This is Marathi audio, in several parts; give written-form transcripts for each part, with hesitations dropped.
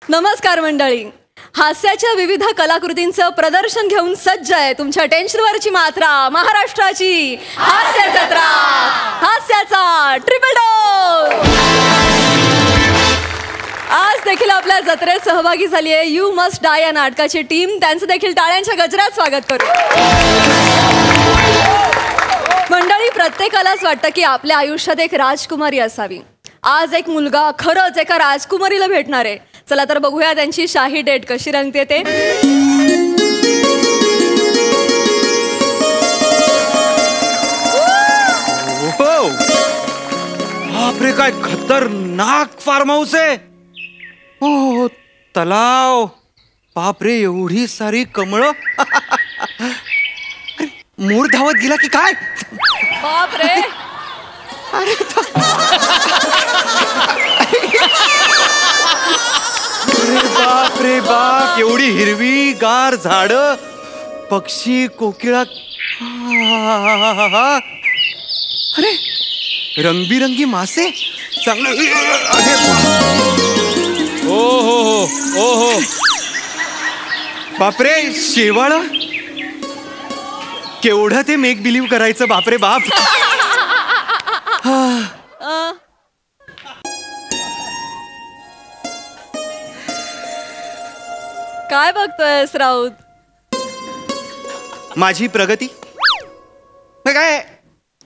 नमस्कार मंडळी. हास्याच्या विविध कलाकृतींचं प्रदर्शन घेऊन सज्ज आहे तुमच्या टेन्शनवरची मात्रा महाराष्ट्राची हास्य जत्रा. हास्याचा ट्रिपल डोस आज देखील आपल्या जत्रेत सहभागी झाली आहे यू मस्ट डाय या नाटकाची टीम. त्यांचं देखील टाळ्यांच्या गजरात स्वागत करू. मंडळी, प्रत्येकालाच वाटतं की आपल्या आयुष्यात एक राजकुमारी असावी. आज एक मुलगा खरंच एका राजकुमारीला भेटणार आहे. चला तर बघूया त्यांची शाही डेट कशी रंगते ते. बापरे, काय खतरनाक फार्म हाऊस आहे. हो, तलाव. बापरे, एवढी सारी कमळं. मोर धावत गेला की काय? बापरे, बाप रे बाप, एवढी हिरवी गार झाड, पक्षी, कोकिळा. अरे, रंगबिरंगी मासे. चांगलं. ओ हो हो ओ हो. बापरे, शेवाळ. केवढं ते मेक बिलीव्ह करायचं. बापरे बाप. काय बघतोयस राऊत? माझी प्रगती काय.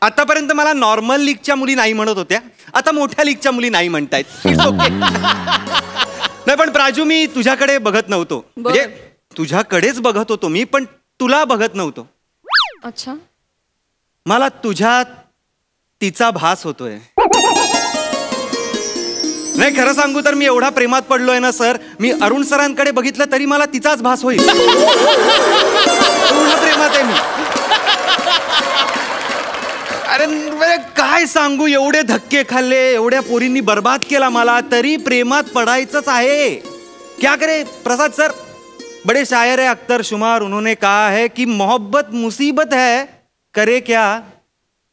आतापर्यंत मला नॉर्मल लीगच्या मुली नाही म्हणत होत्या, आता मोठ्या लीगच्या मुली नाही म्हणतायत. नाही पण प्राजू, मी तुझ्याकडे बघत नव्हतो. म्हणजे तुझ्याकडेच बघत होतो मी, पण तुला बघत नव्हतो. अच्छा. मला तुझ्यात तिचा भास होतोय. नाही, खरं सांगू तर मी एवढा प्रेमात पडलोय ना सर, मी अरुण सरांकडे बघितलं तरी मला तिचाच भास होईल. एवढा प्रेमात आहे मी. अरे काय सांगू, एवढे धक्के खाल्ले, एवढ्या पोरींनी बर्बाद केला मला, तरी प्रेमात पडायचंच आहे. क्या करे प्रसाद सर, बड़े शायर है अख्तर शुमार, उन्होंने कहा है कि मोहब्बत मुसीबत है, करे क्या,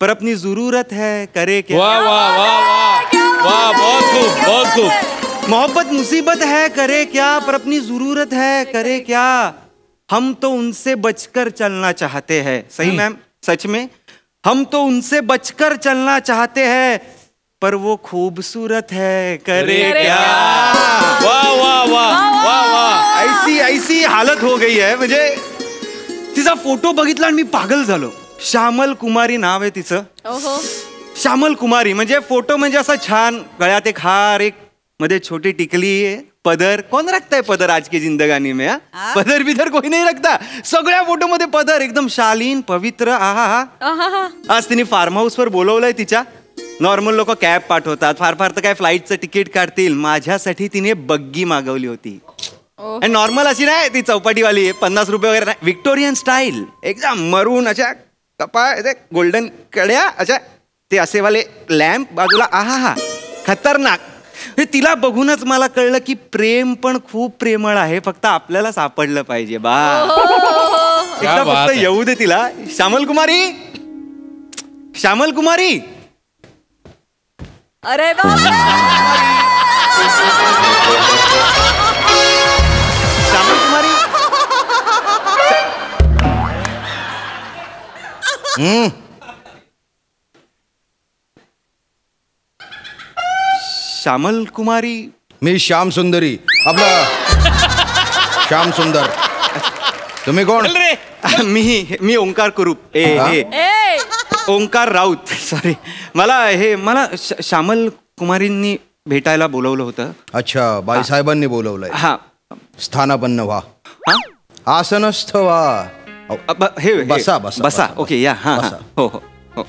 पर अपनी जरूरत है, करे क्या. वाह वाह वाह वाह वाह, बहुत खूब बहुत खूब. मोहब्बत मुसीबत है, करे क्या, पर अपनी जरूरत है, करे क्या. हम तो उनसे बचकर चलना चाहते हैं. सही मैम, सच में हम तो उनसे बचकर चलना चाहते हैं, पर वो खूबसूरत है, करे क्या. वाह वाह वाह वाह वाह. ऐसी ऐसी हालत हो गई है. म्हणजे तिचा फोटो बघितला आणि मी पागल झालो. श्यामल कुमारी नाव आहे तिचं. ओहो. श्यामल कुमारी म्हणजे फोटो म्हणजे असा छान, गळ्यात एक हार, एक मध्ये छोटी टिकली, पदर. कौन रखता है पदर आज की जिंदगानी में? पदर बिदर कोई नहीं रखता. सगळ्या फोटो मध्ये पदर, एकदम शालीन पवित्र. आहा. आज तिने फार्म हाऊस वर बोलवलंय तिच्या. नॉर्मल लोक कॅब पाठवतात, फार फार तर काय फ्लाईटचं तिकीट काढतील. माझ्यासाठी तिने बग्गी मागवली होती. आणि नॉर्मल अशी नाही, ती चौपाटीवाली, 50 रुपये वगैरे नाही, विक्टोरियन स्टाईल, एकदम मरून अशा कपाळ, गोल्डन कड्या, अशा ते असेवाले लॅम्प बाजूला. आहा, खतरनाक. तिला बघूनच मला कळलं की प्रेम पण खूप प्रेमळ आहे, फक्त आपल्याला सापडलं पाहिजे. बा एकदा फक्त येऊ दे तिला. श्यामल कुमारी, श्यामल कुमारी. अरे बाप. श्यामल कुमारी. श्यामल कुमारी. मी श्याम सुंदरी, आपला श्याम सुंदर. तुम्ही कोण? मी ओंकार कुरूप. ओंकार राऊत. सॉरी, मला श्यामल कुमारींनी भेटायला बोलवलं होतं. अच्छा, बाईसाहेबांनी बोलवलंय. हा. स्थानापन्न व्हा. आसनस्थ व्हा. हे बसा बसा बसा. ओके, या. हा. हो हो हो.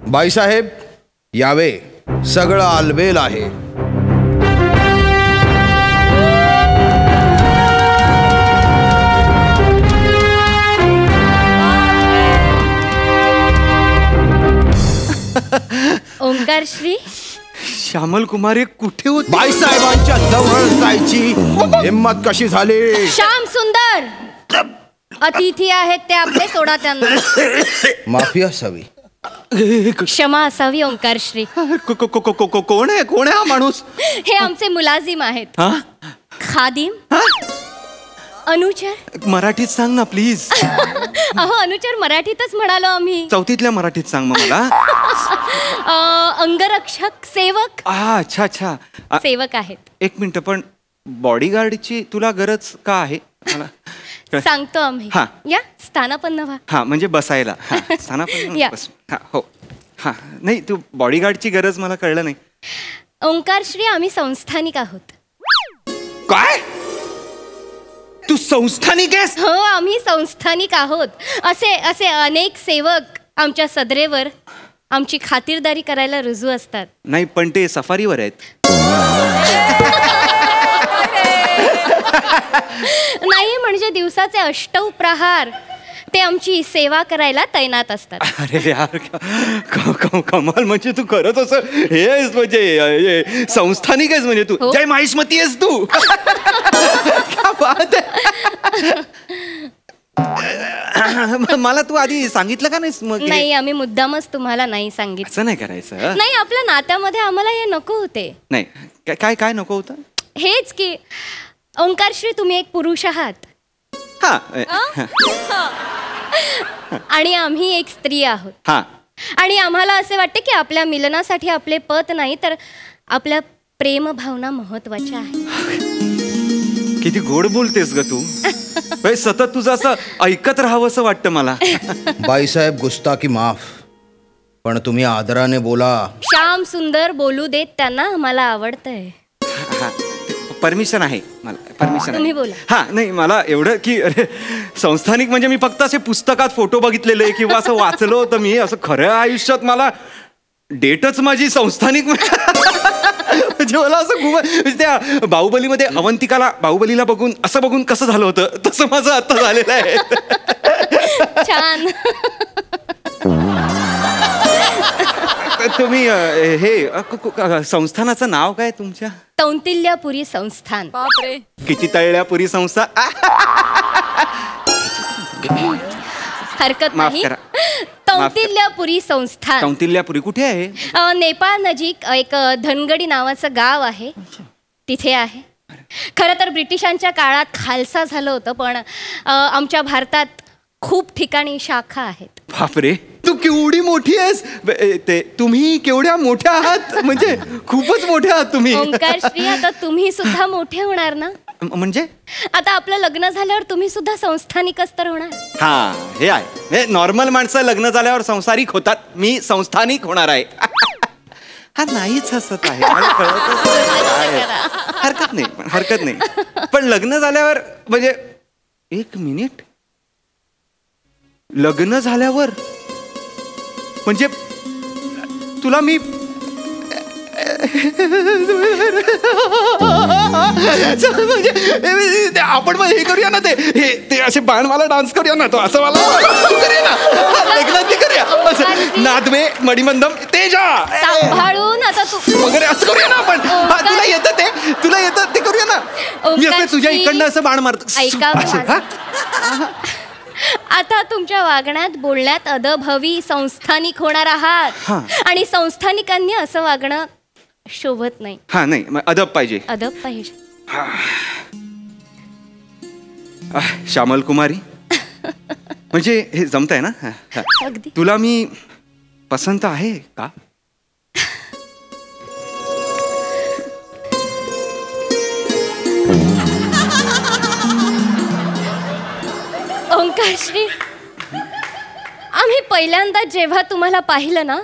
बाईसाहेब यावे, सगळं आलबेल आहे. ओंकार श्री. श्यामल कुमारी कुठे होती? बाईसाहेबांच्या जवळ जायची हिम्मत कशी झाली? श्याम सुंदर, अतिथी आहेत ते आपले, सोडा त्यांना. माफी असावी. क्षमा असावी ओंकारश्री. कोण आहे हा माणूस? हे आमचे मुलाजिम आहेत. हा खादिम, अनुचर. मराठीत सांग ना प्लीज. अहो अनुचर मराठीतच म्हणालो आम्ही. चौथीतल्या मराठीत सांग मग मला. अंगरक्षक, सेवक. अच्छा अच्छा. सेवक आहेत. एक मिनिट, पण बॉडीगार्डची तुला गरज का आहे मला? सांगतो आम्ही. हा. या स्थानापन्न व्हा. हा म्हणजे बसायला. स्थानापन्न या. बस. हा हो. हा नाही, तू बॉडीगार्डची गरज मला कळलं नाही. ओंकारश्री आम्ही संस्थानिक आहोत. काय? तू संस्थानिक आहेस? हो आम्ही संस्थानिक आहोत. असे असे अनेक सेवक आमच्या सदरेवर आमची खातिरदारी करायला रुजू असतात. नाही पण ते सफारीवर आहेत. नाही म्हणजे दिवसाचे 8 प्रहार ते आमची सेवा करायला तैनात असतात. अरे यार, कमाल. म्हणजे तू खरंच असं हे आहेस, म्हणजे संस्थानिक आहेस म्हणजे तू. हो. जय माहिष्मती आहेस तू. क्या बात आहे. मला तू आधी सांगितलं का नाहीस मग? नाही आम्ही मुद्दामच तुम्हाला नाही सांगितलं. असं नाही करायचं. नाही आपल्या नात्यामध्ये आम्हाला हे नको होते. नाही काय काय नको होतं? हेच की ओंकारश्री तुम्ही एक पुरुष आहात हा आणि आम्ही एक स्त्री आहोत. हा. आणि आम्हाला असे वाटते की आपल्या मिलनासाठी आपले पत नाही तर आपल्या प्रेम भावना महत्वाच्या आहेत. किती गोड बोलतेस ग तू. सतत तुझं असं ऐकत राहावं असं वाटतं मला. बाईसाहेब गुस्ताखी माफ, पण तुम्ही आदराने बोला. श्याम सुंदर बोलू देत त्यांना आम्हाला आवडतंय. परमिशन आहे मला. परमिशन तुम्ही बोला. हा नाही मला एवढं की अरे संस्थानिक म्हणजे मी फक्त असे पुस्तकात फोटो बघितलेले किंवा असं वाचलं होतं मी. असं खऱ्या आयुष्यात मला डेटच माझी संस्थानिक. म्हणजे मला असं खूप त्या बाहुबलीमध्ये अवंतिकाला बाहुबलीला बघून असं बघून कसं झालं होतं तसं माझं आता झालेलं आहे. छान. तुम्ही हे संस्थानाचं नाव काय तुमच्या? कौंतिल्यपुरी संस्थान. बापरे. किती तळल्यापुरी संस्था. हरकत माफ नाही. करा. कौंतिल्यपुरी संस्थान. कौंतिल्यापुरी कुठे आहे? नेपाळ नजीक एक धनगडी नावाचं गाव आहे तिथे आहे. खरं तर ब्रिटिशांच्या काळात खालसा झालं होतं पण आमच्या भारतात खूप ठिकाणी शाखा आहेत. बापरे, तू केवढी मोठी आहेस. ते तुम्ही केवढ्या मोठ्या आहात. म्हणजे खूपच मोठ्या आहात तुम्ही. ओंकारश्री आता तुम्ही सुद्धा मोठे होणार ना. म्हणजे आता आपलं लग्न झाल्यावर तुम्ही सुद्धा संस्थानिकच तर होणार. हा हे आहे. हे नॉर्मल माणसं लग्न झाल्यावर संसारिक होतात. मी संस्थानिक होणार आहे. हा नाहीच हसत आहे. मला कळतच नाही. हरकत नाही हरकत नाही. पण लग्न झाल्यावर म्हणजे एक मिनिट, लग्न झाल्यावर म्हणजे तुला मी म्हणजे आपण मग हे करूया ना, ते असे बाणवाला डान्स करूया ना, तो असं मला करूया ना लग्नात, ते करूया नादवे मणिमंदम तेजा सांभाळून आता तू वगैरे असं करूया ना आपण. तुला येतं ते, तुला येतं ते करूया ना. मी असं तुझ्या इकडनं असं बाण मारतो. ऐका आता तुमच्या वागण्यात बोलण्यात अदभवी संस्थानिक होणार आहात आणि संस्थानिकांनी असं वागणं शोभत नाही. हा नाही, अदब पाहिजे. अदब पाहिजे. श्यामल कुमारी म्हणजे हे जमतंय ना. अगदी. तुला मी पसंत आहे का? ओंकारश्री आम्ही पहिल्यांदा जेव्हा तुम्हाला पाहिलं ना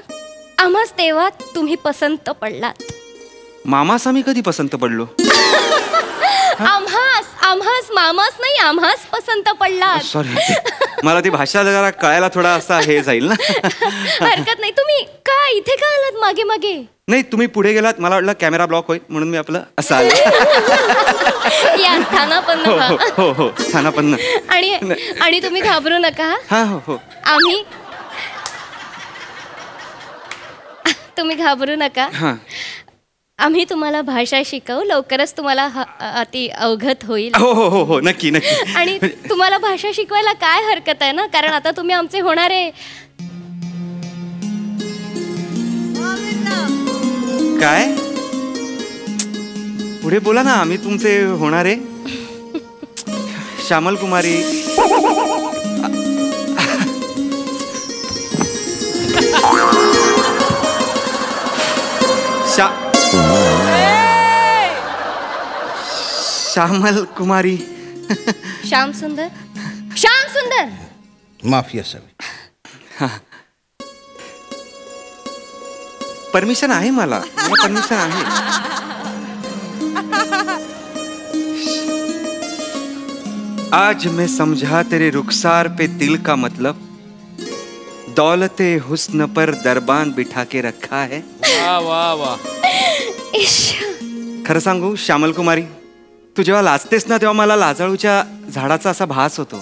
आम्हास तेव्हा तुम्ही पसंत पडलात. मामास आम्ही कधी पसंत पडलो? आम्हास मामास नाही आम्हास पसंत पडलात. सॉरी, मला ती भाषा जरा कळायला थोडा असा हे जाईल ना. हरकत नाही. तुम्ही का इथे का आलात मागे मागे? नाही तुम्ही पुढे गेलात, मला वाटलं कॅमेरा ब्लॉक होईल म्हणून मी आपलं असं आलो. या स्थानापन्न हो व्हा. हो हो स्थानापन्न. आणि तुम्ही घाबरू नका. हा हो हो. तुम्ही घाबरू नका. आम्ही तुम्हाला भाषा शिकवू. लवकरच तुम्हाला अति अवगत होईल. हो हो हो हो नक्की नक्की. आणि तुम्हाला भाषा शिकवायला काय हरकत आहे ना, कारण आता तुम्ही आमचे होणारे काय पुढे बोला ना, आम्ही तुमचे होणारे श्यामल कुमारी. श्यामल कुमारी. श्याम सुंदर. श्याम सुंदर. माफी असावी. परमिशन आहे मला परमिशन आहे. आज मैं समझा तेरे रुखसार पे दिल का मतलब, दौलते हुस्न पर दरबान बिठा के रखा है. वा वा वा. खरं सांगू श्यामल कुमारी, तू जेव्हा लाजतेस ना तेव्हा मला लाजाळूच्या झाडाचा असा भास होतो.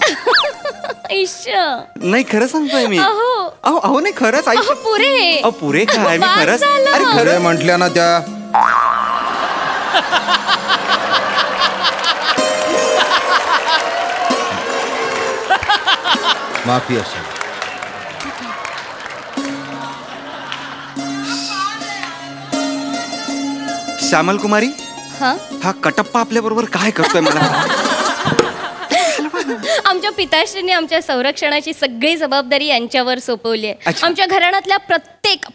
नाही खरं सांगतोय मी. अहो नाही खरंच आई. पुरे पुरे काय मी खरंच. अरे खरं खरं म्हटल्या ना त्या. माफी असावी. श्यामल कुमारी, हा कटप्पा आपल्या बरोबर काय करतोय मला. आमच्या पिताश्रीने आमच्या संरक्षणाची सगळी जबाबदारी यांच्यावर सोपवली आहे. अच्छा. आमच्या घराण्यातल्या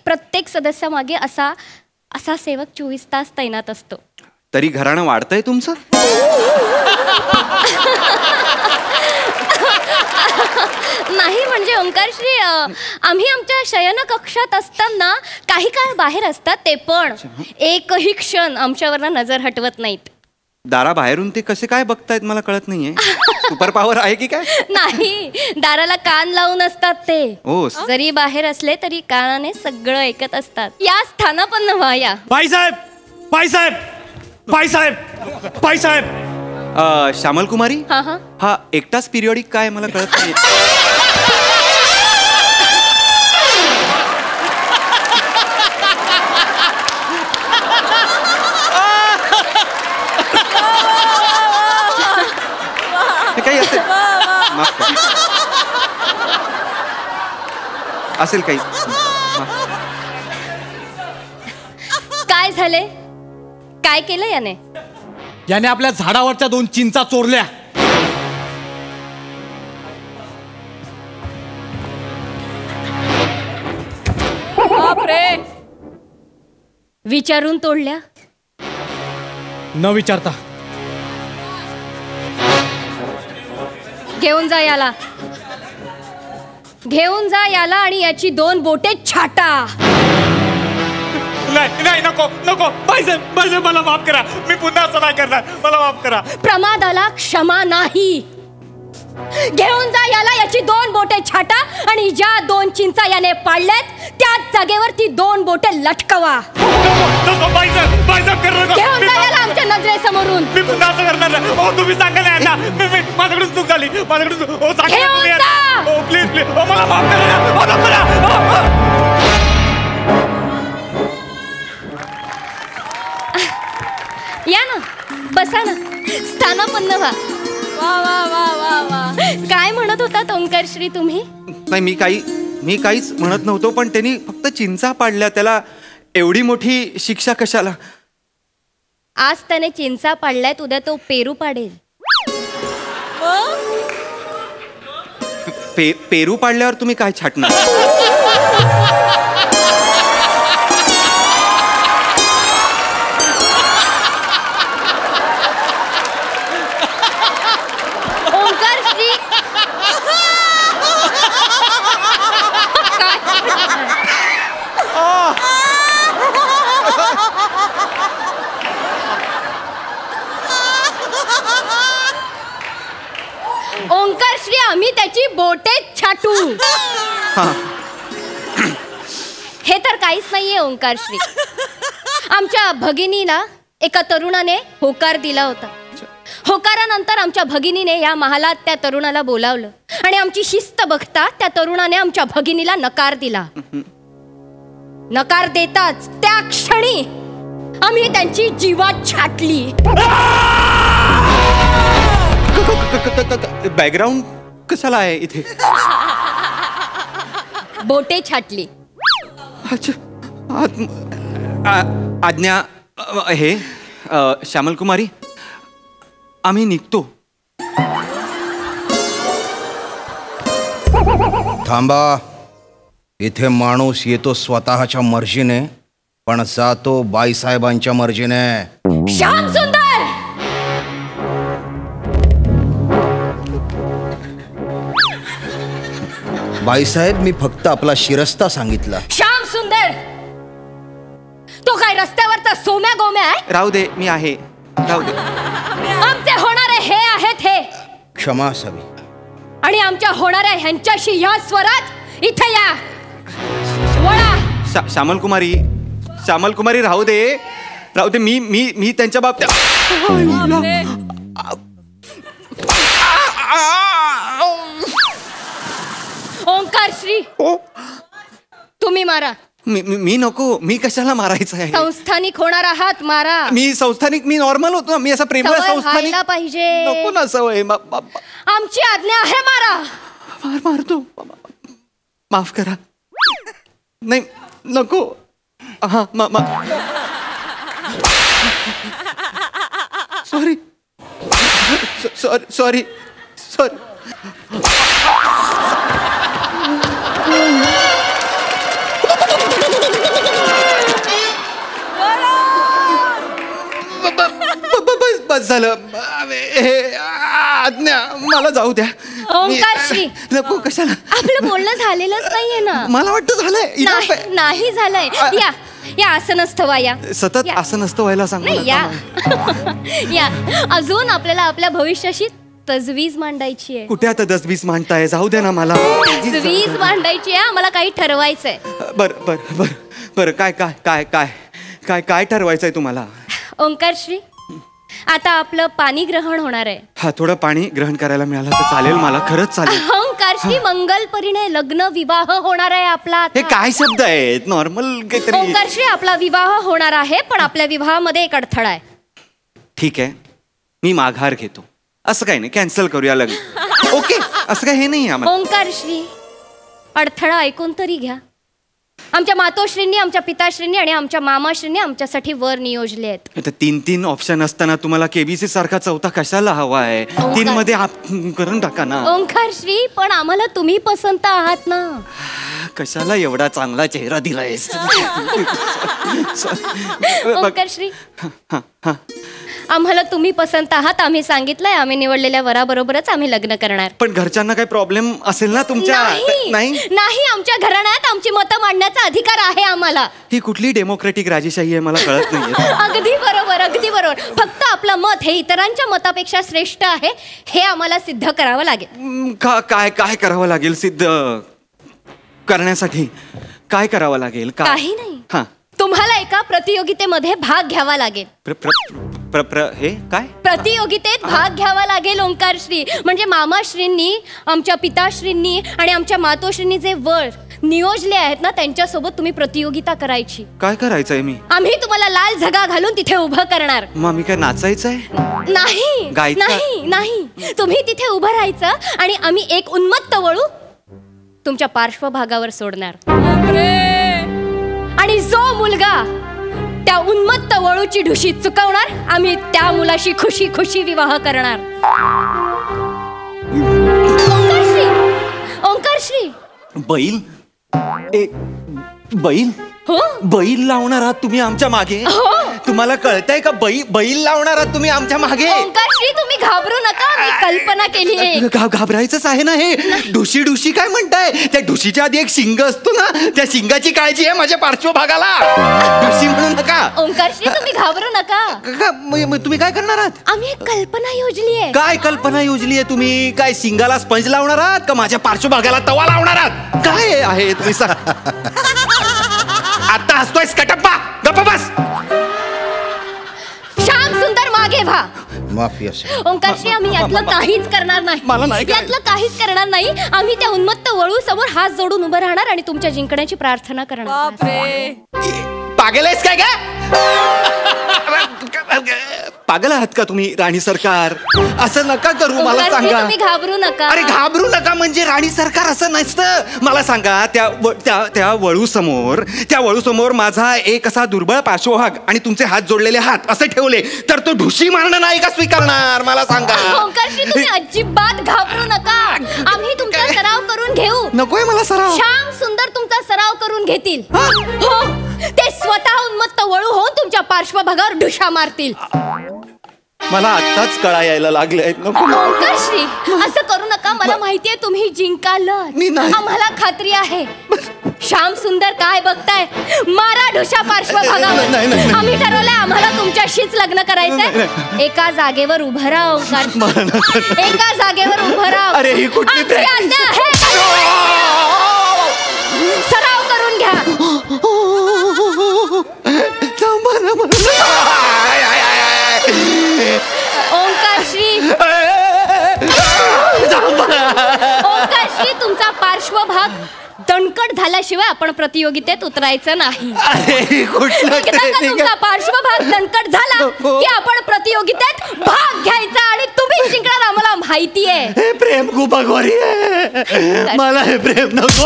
प्रत्येक सदस्यामागे असा सेवक 24 तास तैनात असतो. तरी घराणं वाढतंय तुमचं. नाही म्हणजे ओंकारश्री, आम्ही आमच्या शयन कक्षात असताना काही काळ बाहेर असतात, ते पण एकही क्षण आमच्यावर नजर हटवत नाहीत. दारा बाहेरून ते कसे काय बघतायत मला कळत नाहीये. सुपर पॉवर आहे की काय. नाही, दाराला कान लावून असतात ते. ओ. जरी बाहेर असले तरी कानाने सगळं ऐकत असतात. या स्थानापन्न व्हा. या बाईसाहेब बाईसाहेब बाईसाहेब बाईसाहेब. श्यामल कुमारी, हा एकटाच पिरियडिक काय मला कळत नाही. काही असेल काही. काय झाले? काय केलं याने? याने आपल्या झाडावरच्या 2 चिंचा चोरल्या. बापरे. विचारून तोडल्या? न विचारता. घेऊन जा याला. घेऊन जा याला आणि याची 2 बोटे छाटा. नाही नाही नको नको. बाईसाहेब बाईसाहेब मला माफ करा. मी पुन्हा असं नाही करणार. मला माफ करा. प्रमादाला क्षमा नाही. घेऊन जा याला, याची 2 बोटे छाटा आणि ज्या 2 चिंचा याने पाडल्यात त्याच जागेवर ती 2 बोटे लटकवा. घेऊन जा याला आमच्या नजरेसमोरून. मी पुन्हा असं करणार नाही. हो तुम्ही सांगा ना यांना. माझ्याकडून चूक झाली. माझ्याकडून. हो सांगा. हो प्लीज प्लीज. हो मला माफ करा. या ना, बसा ना, स्थानापन्न व्हा. वा वा वा वा वा. काय म्हणत होता ओंकारश्री तुम्ही? नाही मी काहीच म्हणत नव्हतो, पण त्यांनी फक्त चिंचा पाडल्या, त्याला एवढी मोठी शिक्षा कशाला. आज त्याने चिंचा पाडल्यात, उद्या तो पेरू पाडेल. पेरू पाडल्यावर तुम्ही काय छाटणार. ओंकारश्री, ओंकारश्री, आम्ही त्याची बोटे छाटू. हे तर काहीच नाहीये ओंकारश्री. आमच्या भगिनीला एका तरुणाने होकार दिला होता. होकारानंतर आमच्या भगिनीने या महालात त्या तरुणाला बोलावलं आणि आमची शिस्त बघता त्या तरुणाने आमच्या भगिनीला नकार दिला. नकार देताच त्या क्षणी आम्ही त्यांची जीवात छाटली. बॅकग्राऊंड कशाला आहे इथे. बोटे छाटली. अच्छा आज्ञा हे श्यामल कुमारी, आम्ही निघतो. थांबा. इथे माणूस येतो स्वतःच्या मर्जीने, पण जातो बाईसाहेबांच्या मर्जीने. श्याम सुंदर, बाईसाहेब, मी फक्त आपला शिरस्ता सांगितला. श्याम सुंदर, तो काय रस्त्यावरचा सोम्या गोम्या आहे? राहू दे, मी आहे. राहू दे. आमचे होणारे हे आहेत हे, क्षमा असावी. आणि आमच्या होणाऱ्या ह्यांच्याशी ह्या स्वरात इथे या. वळा. श्यामल कुमारी राहू दे. मी त्यांच्या बाबतीत ओंकार श्री, तुम्ही मारा. मी नको. मी कशाला मारायचं आहे? संस्थानिक होणार आहात, मारा. मी संस्थानिक, मी नॉर्मल होतो. मी असा प्रेमळ सवय संस्थानिक व्हायला पाहिजे. नको ना सवय. आमची आज्ञा आहे, मारा. मारतो. माफ करा. नाही, नको. हा सॉरी. सॉरी. बस झालं. आज्ञा, मला जाऊ द्या. ओंकार श्री, नको. कशाला? आपलं बोलणं झालेलंच नाहीये ना. मला वाटतं झालंय. नाही झालंय. या असं नसतं वा. या सतत या. असं नसतं व्हायला सांग. नाही, या. अजून आपल्याला आपल्या भविष्याशी तजवीज मांडायची आहे. कुठे आता 10-20 मांडताय? जाऊ दे ना मला. तजवीज मांडायची आहे. आम्हाला काही ठरवायचंय. बर. काय ठरवायचंय तुम्हाला? ओंकार श्री, आता आपलं पाणी ग्रहण होणार आहे. हा, थोडं पाणी ग्रहण करायला मिळालं तर चालेल मला. खरंच चालेल. ओंकार श्री, मंगल परिणय, लग्न विवाह होणार आहे आपला आता. हे काय शब्द आहेत? नॉर्मल काहीतरी. ओंकार श्री, आपला विवाह होणार आहे, पण आपल्या विवाहामध्ये एक अडथळा आहे. ठीक आहे, मी माघार घेतो. असं काही नाही, कॅन्सल करूया लग्न. ओके, असं काही हे नाही आम्हाला. ओंकार श्री, अडथळा ऐकून तरी घ्या. आमच्या मातोश्रींनी, आमच्या पिताश्रींनी आणि आमच्या मामाश्रींनी आमच्यासाठी वर नियोजले आहेत. आता 3 ऑप्शन असताना तुम्हाला केबीसी सारखा चौथा कशाला हवा आहे? 3 मध्ये करून टाका ना. ओंकार श्री, पण आम्हाला तुम्ही पसंत आहात ना. कशाला एवढा चांगला चेहरा दिलाय? ओंकार श्री, आम्हाला तुम्ही पसंत आहात. आम्ही सांगितलंय, आम्ही निवडलेल्या वराबरोबरच आम्ही लग्न करणार. पण घरच्यांना काही प्रॉब्लेम असेल ना तुमच्या? नाही, आमच्या घराण्यात आमची मतं मांडण्याचा अधिकार आहे आम्हाला. ही कुठली डेमोक्रेटिक राजेशाही आहे मला कळत नाहीये. अगदी बरोबर. फक्त आपलं मत हे इतरांच्या मतापेक्षा श्रेष्ठ आहे हे आम्हाला सिद्ध करावं लागेल. काय करावं लागेल सिद्ध करण्यासाठी? काय करावं लागेल? काही नाही. हा, तुम्हाला एका प्रतियोगितेमध्ये भाग घ्यावा लागेल. हे काय? प्रतियोगितेत भाग घ्यावा लागेल ओंकार श्री. म्हणजे मामाश्रींनी, आमच्या पिताश्रींनी आणि आमच्या मातोश्रींनी जे वर नियोजले आहेत ना, त्यांच्यासोबत तुम्ही प्रतियोगिता करायची. काय करायचंय? आम्ही तुम्हाला लाल झगा घालून तिथे उभं करणार. मग मी काय नाचायचंय? नाही. तुम्ही तिथे उभं राहायचं आणि आम्ही एक उन्मत्त वळू तुमच्या पार्श्वभागावर सोडणार. आणि जो मुलगा त्या उन्मत्त वळूची ढुशी चुकवणार, आम्ही त्या मुलाशी खुशी खुशी विवाह करणार. ओंकार श्री, बैल? बैल? हो, बैल लावणार आहात तुम्ही आमच्या मागे? तुम्हाला कळतंय का? बैल लावणार आहात तुम्ही आमच्या मागे? ओंकार श्री, तुम्ही घाबरू नका. मी कल्पना केली आहे. घाबरायचंच आहे ना. हे ढुशी काय म्हणताय? त्या ढुशीच्या आधी एक शिंग असतो ना, त्या शिंगाची काळजी आहे माझ्या पार्श्वभागाला. ढुशी म्हणू नका. ओंकार श्री, तुम्ही घाबरू नका. तुम्ही काय करणार आहात? आम्ही एक कल्पना योजली आहे. काय कल्पना योजली आहे तुम्ही? काय शिंगाला स्पंज लावणार आहात का माझ्या पार्श्वभागाला तवा लावणार आहात? काय आहे तुम्ही आता हसतोयस कटप्पा? गप्प बस. श्याम सुंदर, मागे व्हा. माफी असेल. ओंकार श्री, आम्ही यातलं काहीच करणार नाही. आम्ही त्या उन्मत्त वळू समोर हात जोडून उभं राहणार आणि तुमच्या जिंकण्याची प्रार्थना करणार. पागल आहेस काय? पागल आहात का तुम्ही राणी सरकार? असं नका करू, मला ओंकारजी, सांगा. तुम्ही घाबरू नका. अरे घाबरू नका म्हणजे राणी सरकार असं नसतं. मला सांगा, त्या वळू समोर माझा एक असा दुर्बळ पार्श्वभाग आणि तुमचे हात जोडलेले हात असे ठेवले तर तो ढुशी मारणं नाही का स्वीकारणार? मला सांगा. ओंकारजी, तुम्ही अजिबात घाबरू नका. आम्ही तुमचा सराव करून घेऊ. नकोय मला सराव. श्याम सुंदर तुमचा सराव करून घेतील. हो, ते स्वतः उन्मत्त वळू होऊन तुमच्या पार्श्वभागावर ढुशा मारतील. मला आत्ताच कळा यायला लागले. ओंकारश्री, असं करू नका. मला माहितीये तुम्ही जिंकालच. मी नाही. आम्हाला खात्री आहे. श्याम सुंदर काय बघताय? मारा ढुशा पार्श्वभागावर. नाही. आम्ही ठरवलंय आम्हाला तुमच्याशीच लग्न करायचंय. एका जागेवर उभं राहा ओंकार. एका जागेवर उभं राहा. अरे, ही कुठली आमची आज्ञा आहे. सराव करून घ्या. ओंकारश्री, तुमचा पार्श्वभाग दणकट झाल्याशिवाय आपण प्रतियोगितेत उतरायचं नाही. तुमचा पार्श्वभाग दणकट झाला की आपण प्रतियोगितेत भाग घ्यायचा आणि तुम्ही जिंकणार आम्हाला माहिती आहे. हे प्रेम खूप अगोरी आहे. मला हे प्रेम नको.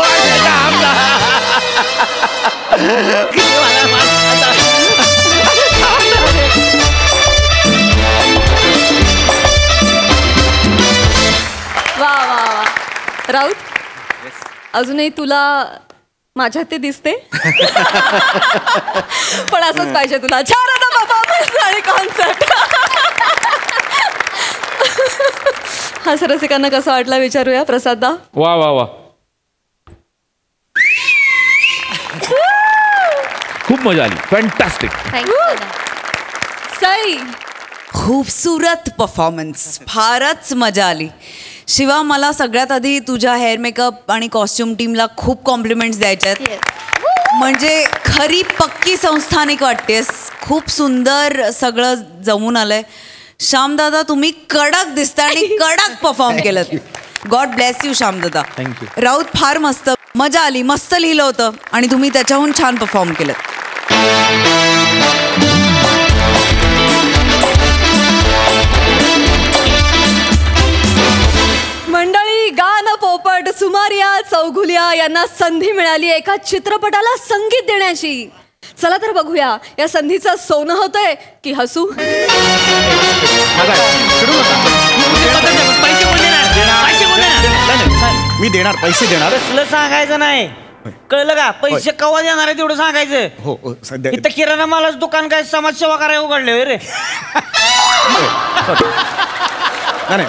वा वा वा राऊत, अजूनही तुला माझ्यात ते दिसते. पण असंच पाहिजे तुला. छान होता परफॉर्मन्स आणि कॉन्सर्ट. हा रसिकांना कसा वाटला विचारूया. प्रसाददा. वा वा वा, खूप मजा आली. फॅन्टॅस्टिक. सई. खूबसूरत परफॉर्मन्स, फारच मजा आली. शिवा, मला सगळ्यात आधी तुझ्या हेअर मेकअप आणि कॉस्ट्युम टीमला खूप कॉम्प्लिमेंट्स द्यायचे आहेत. म्हणजे खरी पक्की संस्थानिक वाटतेस. खूप सुंदर सगळं जमून आलंय. श्यामदादा, तुम्ही कडक दिसता आणि कडक परफॉर्म केलं. God bless you श्यामदादा. Thank you. Raut, फार मस्त मजा आली. मस्त लिहिलं होतं आणि तुम्ही त्याच्याहून छान परफॉर्म केलं. मंडळी, गान पोपट सुमारिया चौघुलिया यांना संधी मिळाली एका चित्रपटाला संगीत देण्याची. चला तर बघूया या संधीचं सोनं होतंय की हसू. मी देणार, पैसे देणार. कसलं सांगायचं नाही, कळलं का? पैसे कवा देणार आहे तेवढं सांगायचं. हो सध्या इथं किराणा मालाचं दुकान काय समाजसेवा करायला उघडले रे. नाही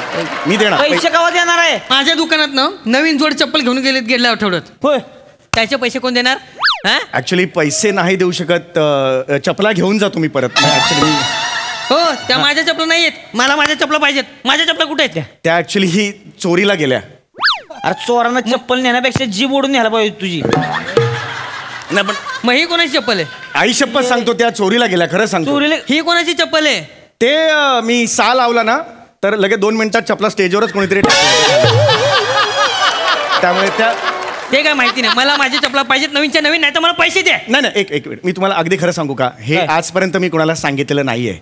मी देणार. पैसे कवा देणार आहे? माझ्या दुकानात ना नवीन जोड चप्पल घेऊन गेल्या आठवड्यात. होय, त्याचे पैसे कोण देणार? ऍक्च्युली पैसे नाही देऊ शकत. चपला घेऊन जा तुम्ही परत. ऍक्च्युली हो, त्या माझ्या चपला नाही आहेत. मला माझ्या चपला पाहिजेत. माझ्या चपला कुठे आहेत? त्या ऍक्च्युली ही चोरीला गेल्या. अरे, चोरांना चप्पल नेण्यापेक्षा जीभ ओढून न्यायला पाहिजे तुझी. नाही पण मग ही कोणाची चप्पल आहे? आई शपथ सांगतो, त्या चोरीला गेल्या. खरं सांगतो. चोरीला ही कोणाची चप्पल आहे? ते मी सा लावला ना तर लगेच 2 मिनिटात चपला स्टेजवरच कोणीतरी त्यामुळे त्या ते काय माहिती नाही. मला माझी चपला पाहिजेत नवीनच्या नवीन, नाही तर मला पैसे द्या. नाही एक मिनिट, मी तुम्हाला अगदी खरं सांगू का? हे आजपर्यंत मी कोणाला सांगितलेलं नाहीये.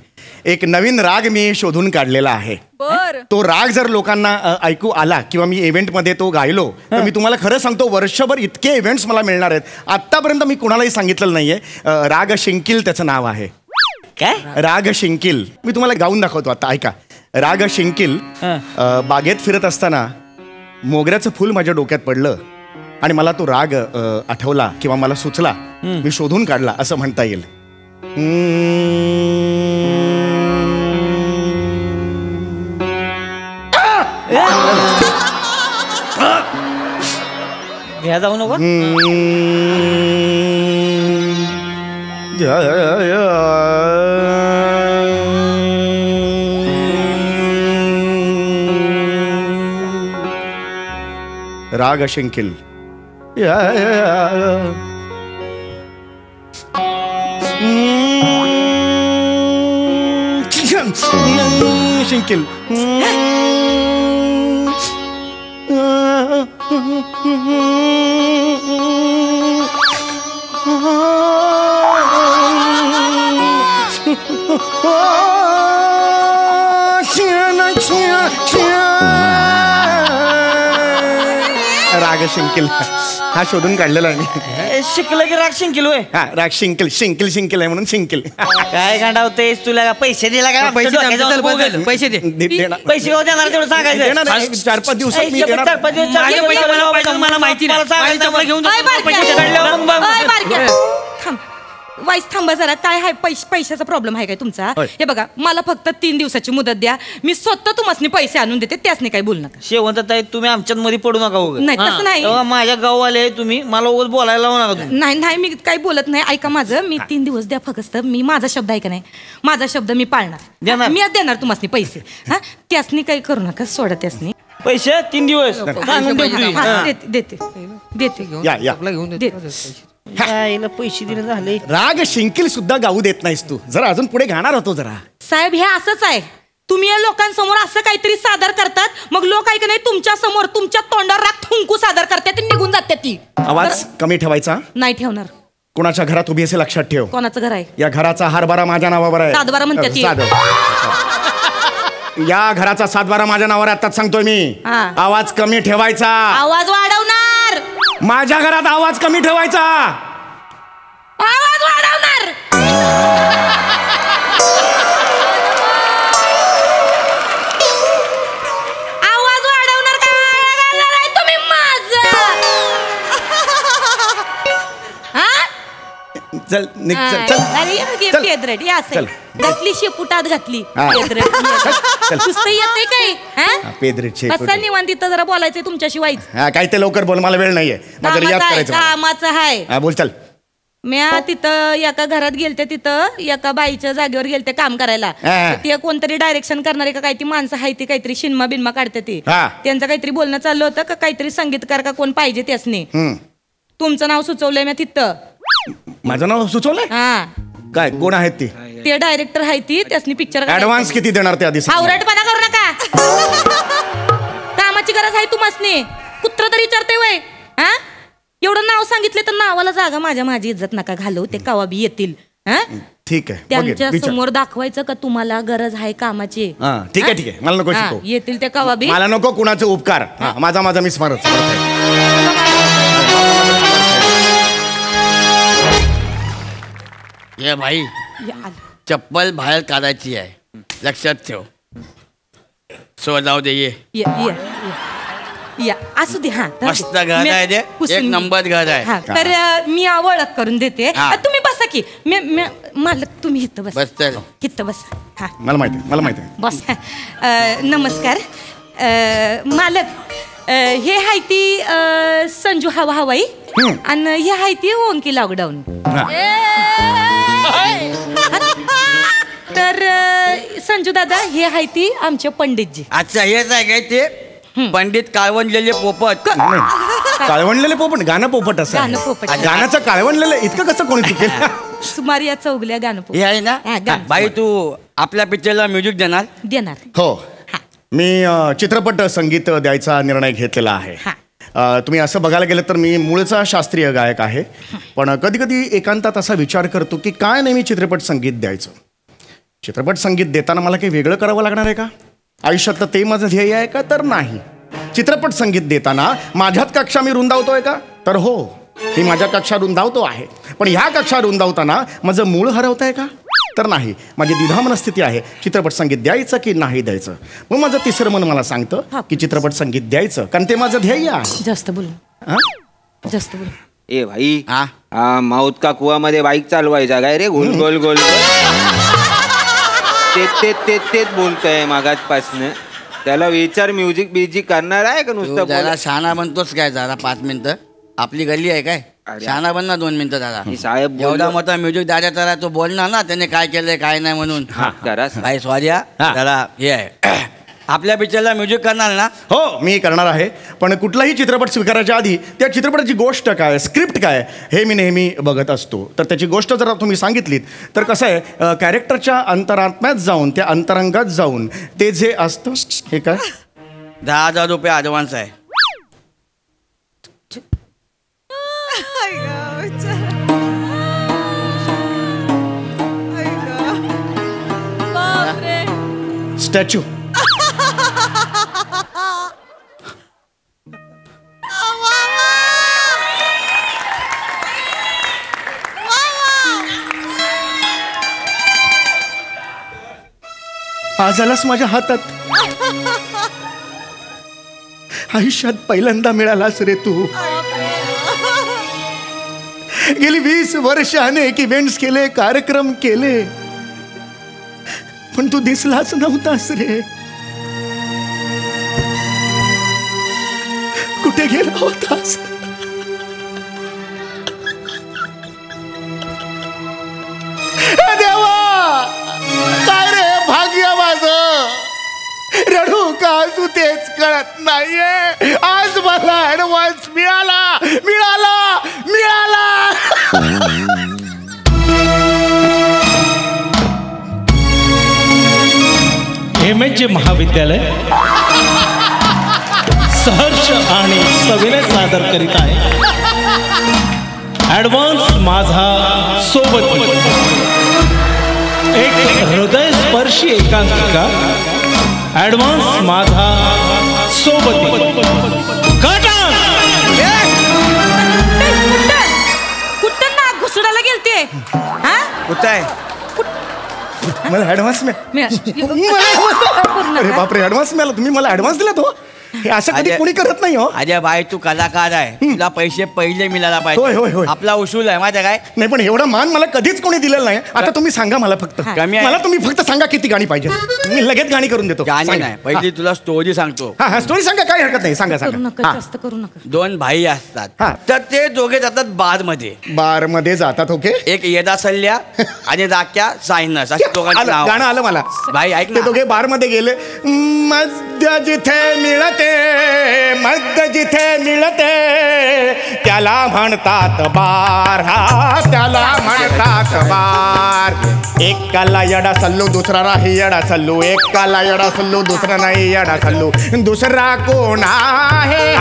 एक नवीन राग मी शोधून काढलेला आहे. बर. तो राग जर लोकांना ऐकू आला किंवा मी इव्हेंटमध्ये तो गायलो तर मी तुम्हाला खरं सांगतो, वर्षभर इतके इव्हेंट्स मला मिळणार आहेत. आतापर्यंत मी कोणालाही सांगितलेलं नाहीये. राग शिंकील त्याचं नाव आहे. काय? राग शिंकील. मी तुम्हाला गाऊन दाखवतो आता, ऐका. राग शिंकील. बागेत फिरत असताना मोगऱ्याचं फूल माझ्या डोक्यात पडलं आणि मला तो राग आठवला किंवा मला सुचला. मी शोधून काढला असं म्हणता येईल. घ्या जाऊ नको. राग शिंकील. शिंकील. राग शिंकिल हा शोधून काढलेला आहे. शिकलं की राग शिंकिल होय. हा राग शिंकिल शिंकिल शिंकिल आहे म्हणून शिंकिल. काय गांडावतेस तुला पैसे दिला का? पैसे दे. पैसे हो देणार तेवढं सांगायचं. 4-5 दिवसात मी देणार. 4-5 दिवस मला माहिती नाही. घेऊन वाईस थांबा जरा. काय आहे पैशाचा प्रॉब्लेम आहे काय तुमचा? हे बघा मला फक्त 3 दिवसाची मुदत द्या. मी स्वतः तुम्हाला पैसे आणून देते. त्यासनी काही बोलू नका. शेवंताई तुम्ही आमच्यात मध्ये पडू नका. नाही तसं नाही. माझ्या गाववाले तुम्ही मला उगाच बोलायला लावू नका तुम्ही. नाही मी काही बोलत नाही. ऐका माझं. मी 3 दिवस द्या फक्त. मी माझा शब्द ऐका नाही. माझा शब्द मी पाळणार. मी देणार तुम्हाला पैसे. हा त्यासनी काही करू नका. सोडा त्यासनी पैसे 3 दिवस देते. पैसे दिले झाले. राग शिंकिल सुद्धा गाऊ देत नाहीस तू. जरा अजून पुढे गाणार होतो जरा. साहेब हे असंच आहे. तुम्ही या लोकांसमोर असं काहीतरी सादर करतात. मग लोक ऐक नाही तुमच्या समोर तुमच्या तोंडावर राग थुंकू सादर करतात. निघून जातात ती. आवाज कमी ठेवायचा. नाही ठेवणार. कोणाच्या घरात उभी असे लक्षात ठेव. कोणाचं घर आहे? या घराचा हारबारा माझ्या नावावर आहे. 7-12 म्हणतात. या घराचा 7-12 माझ्या नावावर आताच सांगतोय मी. आवाज कमी ठेवायचा. आवाज वाढवणार. माझ्या घरात आवाज कमी ठेवायचा. आवाज वाढवणार. आवाज वाढवणार काय तुम्ही माझं? चल निघ चल पेदरेट या घातली शेपुटात घातली. नुसतं येते काय? पेदरेट कसं निवांत तिथं जरा बोलायचंय तुमच्याशिवाय. काय ते लवकर बोल. मला वेळ नाहीये. माझं रियाज करायचं. कामाचं आहे. बोल चल. म्या तिथं एका घरात गेलते. तिथं एका बाईच्या जागेवर गेलते काम करायला. ते कोणतरी डायरेक्शन करणारे का काही ती माणसं आहे ती काहीतरी शिनमा बिनमा काढते ती. त्यांचं काहीतरी बोलणं चाललं होतं का काहीतरी संगीतकार का कोण पाहिजे त्यासनी. तुमचं नाव सुचवलंय म्या तिथं. माझं नाव सुचवलंय? हा काय कोण आहेत ती? ते डायरेक्टर आहे ती. त्यासनी पिक्चर ऍडव्हान्स किती देणार ते आधी? आवरटपणा करू नका. कामाची गरज आहे तुम्हासनी. कुत्र तरी विचारते वय. हा एवढं नाव सांगितले तर नावाला जागा माझी इज्जत नका घालू. ते कवा बी येतील. ठीक आहे. त्यांच्या समोर दाखवायचं का तुम्हाला गरज आहे कामाची. ठीक आहे मला नको शिकवू. येतील ते कवा बी. मला नको कुणाचे उपकार. माझा मी स्मरत. ये भाई चप्पल बाहेर काढायची आहे. लक्षात ठेव. सो जाऊ दे. या असू दे. हा मस्त घर आहे ते. एक नंबर घर आहे. तर मी ओळख करून देते. तुम्ही बसा की. मालक तुम्ही इथं बस. इथं बस. हा मला माहिती बस. नमस्कार मालक. हे हाय ती संजू हवाई आणि हे हाय ती ओंकी लॉकडाऊन. तर संजू दादा हे हाय ती आमचे पंडितजी. अच्छा हेच आहे काय ते पंडित काळवंडलेले पोपट. काळवंडलेले पोपट. गाणं पोपट असं. गाणं पोपट. गाण्याचं काळवंडलेलं इतकं कसं कोणी चुकेल? सुमारी या चौगल्या गाणं पोपट. हे आहे ना बाई. तू आपल्या पिक्चरला म्युझिक देणार? हो मी चित्रपट संगीत द्यायचा निर्णय घेतलेला आहे. तुम्ही असं बघायला गेलं तर मी मूळचा शास्त्रीय गायक आहे. पण कधी कधी एकांतात असा विचार करतो की काय नेहमी चित्रपट संगीत द्यायचं. चित्रपट संगीत देताना मला काही वेगळं करावं लागणार आहे का? आयुष्यातलं ते माझं ध्येय आहे का? तर नाही. चित्रपट संगीत देताना माझ्यात कक्षा मी रुंदावतोय का? तर हो मी माझ्या कक्षा रुंदावतो आहे. पण ह्या कक्षा रुंदावताना माझं मूळ हरवत आहे का? तर नाही. माझी द्विधा मनस्थिती आहे. चित्रपट संगीत द्यायचं की नाही द्यायचं. मग माझं तिसरं मन मला सांगतं की चित्रपट संगीत द्यायचं कारण ते माझं ध्येय आहे. जास्त बोल. ए भाई माऊत का कुवा मध्ये बाईक चालवायचा काय रे? गोल गोल गोल. तेच बोलतोय मागासपासनं. त्याला विचार म्युझिक बिझिक करणार आहे का नुसतं? जरा शहाणा बनतोच काय जरा 5 मिनिटं. आपली गल्ली आहे काय? शहाणा बन ना 2 मिनिटं दादा. साहेब एवढा मोठा म्युझिक दादा तर तो बोलणार ना त्याने काय केलंय काय नाही म्हणून. भाई स्वाद्या जरा हे आहे. आपल्या पिक्चरला म्युझिक करणार ना? हो मी करणार आहे. पण कुठलाही चित्रपट स्वीकारायच्या आधी त्या चित्रपटाची गोष्ट काय स्क्रिप्ट काय हे मी नेहमी बघत असतो. तर त्याची गोष्ट जर तुम्ही सांगितलीत तर कसं आहे कॅरेक्टरच्या अंतरात्म्यात जाऊन त्या अंतरंगात जाऊन ते जे असतं हे काय 10,000 रुपये ॲडव्हान्स आहे. स्टॅच्यू. आज आलास माझ्या हातात. आयुष्यात पहिल्यांदा मिळालास रे तू. गेली 20 वर्ष अनेक इव्हेंट्स केले, कार्यक्रम केले, पण तू दिसलाच नव्हतास रे. कुठे गेला होतास? देवा, काय रे भाग्य माझं. रडू का असू तेच कळत नाहीये. आज मला ऍडव्हान्स मिळाला मिळाला मिळाला. MSG महाविद्यालय सहर्ष आणि सविनय सादर करीत आहे ऍडव्हान्स माझा सोबत, एक हृदयस्पर्शी एकांकिका. ऍडव्हान्स माझा सोबत. कुठं ना घुसडायला गेलते? कुठं आहे? मला ऍडव्हान्स अरे बापरे, ऍडव्हान्स मिळाला. तुम्ही मला ऍडव्हान्स दिला तो? हे असं कधी कोणी करत नाही हो. अजय भाई तू कलाकार आहे, तुला पैसे पहिले मिळाला होय, होय, पाहिजे. होय. आपला उसूल आहे माहिती काय. नाही, पण एवढा मान मला कधीच कोणी दिलेला नाही. आता तुम्ही सांगा मला, फक्त कमी आहे. मला तुम्ही फक्त सांगा किती गाणी पाहिजे, मी लगेच गाणी करून देतो. गाणी सांगा. नाही, पहिली तुला स्टोरी सांगतो. हा, स्टोरी सांगा, काही हरकत नाही, सांगा करू सांगा. नका, हा. जास्त करू नका. 2 भाई असतात, हा. तर ते दोघे जातात बार मध्ये. बार मध्ये जातात. ओके. एक येदा सल्ल्या आणि राख्या सायनस अशी दोघांची नाव. गाणं आलं मला. भाई ऐक ते ना. दोघे बार मध्ये गेले. मद्य जिथे मिळते, मद्य जिथे मिळते, त्याला म्हणतात बार. हा, त्याला म्हणतात बार. एकाला येडा सल्लू, दुसरा नाही येडा सल्लू. एकाला येडा सल्लू, दुसरा नाही येडा सल्लू. दुसरा कोण आहे?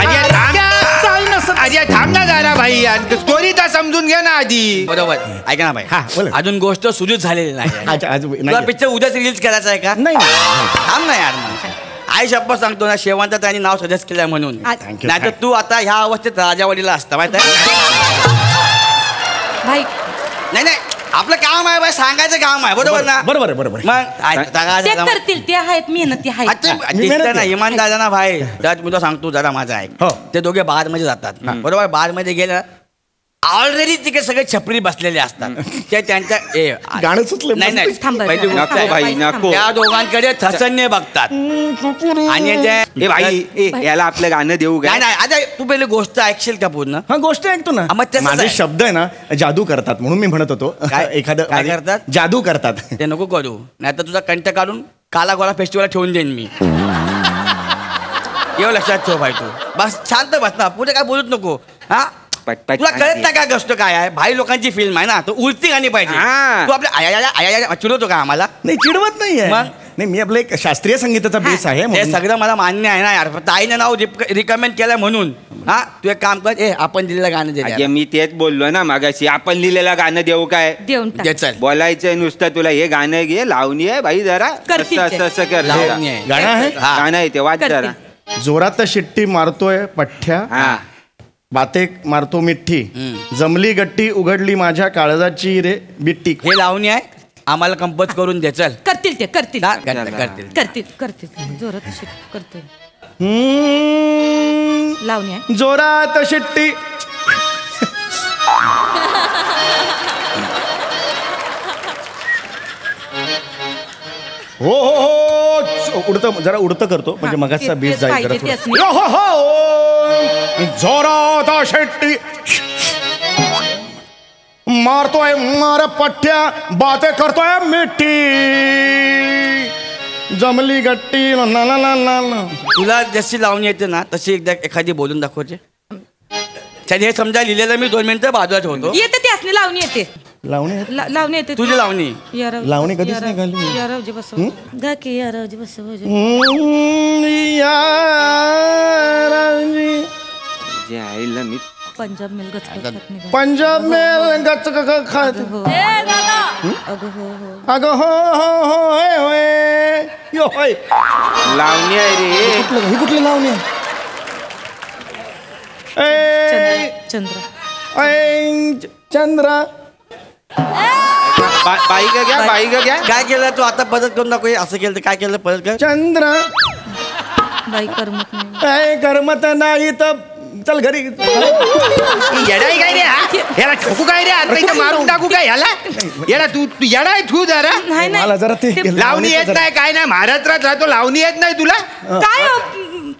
अजय थांब ना जरा भाई, स्टोरी तर समजून घ्या ना आधी. बरोबर, ऐका ना भाई. हा, बोला. अजून गोष्ट सुरूच झालेली नाही. आज तुला पिक्चर उद्याच रिलीज करायचा आहे का? नाही. थांब ना यार. मग आई शप्पथ सांगतो ना, शेवंत त्यांनी नाव सजेस्ट केलंय म्हणून. Thank you. नाही तर तू आता ह्या अवस्थेत राजावाडीला असता माहिती आहे. भाई नाही नाही, आपलं काम आहे बाई, सांगायचं काम आहे. बरोबर ना? बरोबर बरोबर. मग ते करतील, ते आहेत मेहनती आहेत. दिसतं ना इमानदार ना भाई. तर मी तुला सांगतो जरा माझा ऐक. हो. ते दोघे बार मध्ये जातात बरोबर. बार मध्ये गेलं, ऑलरेडी तिकडे सगळे छपरी बसलेले असतात. ते त्यांच्या गाणं सुचलं. नाही नाही, थांबा. पहिली गोष्ट नको आहे. भाई, नको. त्या दोघांकडे थसन्य बघतात आणि ए भाई, याला आपलं गाणं देऊ नाही का? नाही, आता तू पहिली गोष्ट ऐकशील का पूर्ण? हा, गोष्ट ऐकतो ना. मग तसंच माझे आहे. शब्द आहे ना जादू करतात, म्हणून मी म्हणत होतो. काय? एखादं काय करतात? जादू करतात. ते नको करू, नाही तर तुझा कंठ काढून काला गोळा फेस्टिवल ठेवून देईन मी. एवढं लक्षात ठेव भाई. तू बस शांत बस ना, पुढे काय बोलूच नको. हा, पटपट तुला कळत नाही काय गोष्ट काय आहे. भाई लोकांची फिल्म आहे ना, तो उलटी गाणी पाहिजे. हा. तू आपल्या आया चिडवतो का आम्हाला? नाही, चिडवत नाहीये. मग? नाही, मी आपलं एक शास्त्रीय संगीताचा बेस आहे हे म्हणून. सगळं मला मान्य आहे ना यार, फक्त आईने नाव रिकमेंड केलं म्हणून. हा, तू एक काम कर, आपण दिलेलं गाणं अजय दे. मी तेच बोललो ना मागाशी, आपण लिहिलेलं गाणं देऊ काय? देऊन टाक. दे चल. बोलायचंय नुसतं तुला. हे गाणं घे, लावणी आहे भाई, जरा करतील असं ते. असं कर. लावणी आहे. गाणं आहे? हा. गाणं आहे ते, वाच करतील. जरा. जोरात शिट्टी मारतोय पठ्ठ्या, हा. बाते मारतो मिठ्ठी, जमली गट्टी उघडली माझ्या काळजाची रे बिट्टी. हे लावणी आहे, आम्हाला कंपोज करून दे चल. करतील ते, करतील हा, करतील. करतील करतील. जोरात करतील. हम्म, लावणी आहे. जोरात शिट्टी. हो हो हो, उडतं जरा उडतं करतो, म्हणजे मगाचा बीज जाईल जरा पाहिजे थोडं. हो हो हो, जोरात शिट्टी मारतोय मार पठ्ठ्या, बाते करतोय मिठी, जमली गट्टी ला ला ला ला ला. तुला जशी लावणी येते ना तशी एकदा एखादी बोलून दाखवते. त्याने हे समजा लिहिलेलं मी 2 मिनिटं बाजूला ठेवतो. येते ते असली लावणी येते. लावणी लावणी येते. तुझी लावणी लावणी कधीच नाही घालली. यारावजी बसव. गा की यारावजी बसव. जे आईला मी पंजाब मेल गच पंजाब में गच खात. अगं हो हो. अगं हो हो हो होय होय यो होय. लावणी आहे रे. ही कुठली लावणी आहे? ए चंद्र. ऐ चंद्रा. बाई का घ्या, बाई का घ्या. काय केलं तू आता परत करून दाखव हे. असं केलं तर काय केलं परत कर. चंद्र बाई करमत नाही. काय करमत नाही तर चल घरी. येडाय काय रे हा? याला ठोकू काय रे आता इथं मारून टाकू काय ह्याला? येडा तू येडाय तू जरा. नाही मला जरा ते लावणी येत नाही काय नाही महाराष्ट्रात राहतो लावणी येत नाही तुला. काय हो,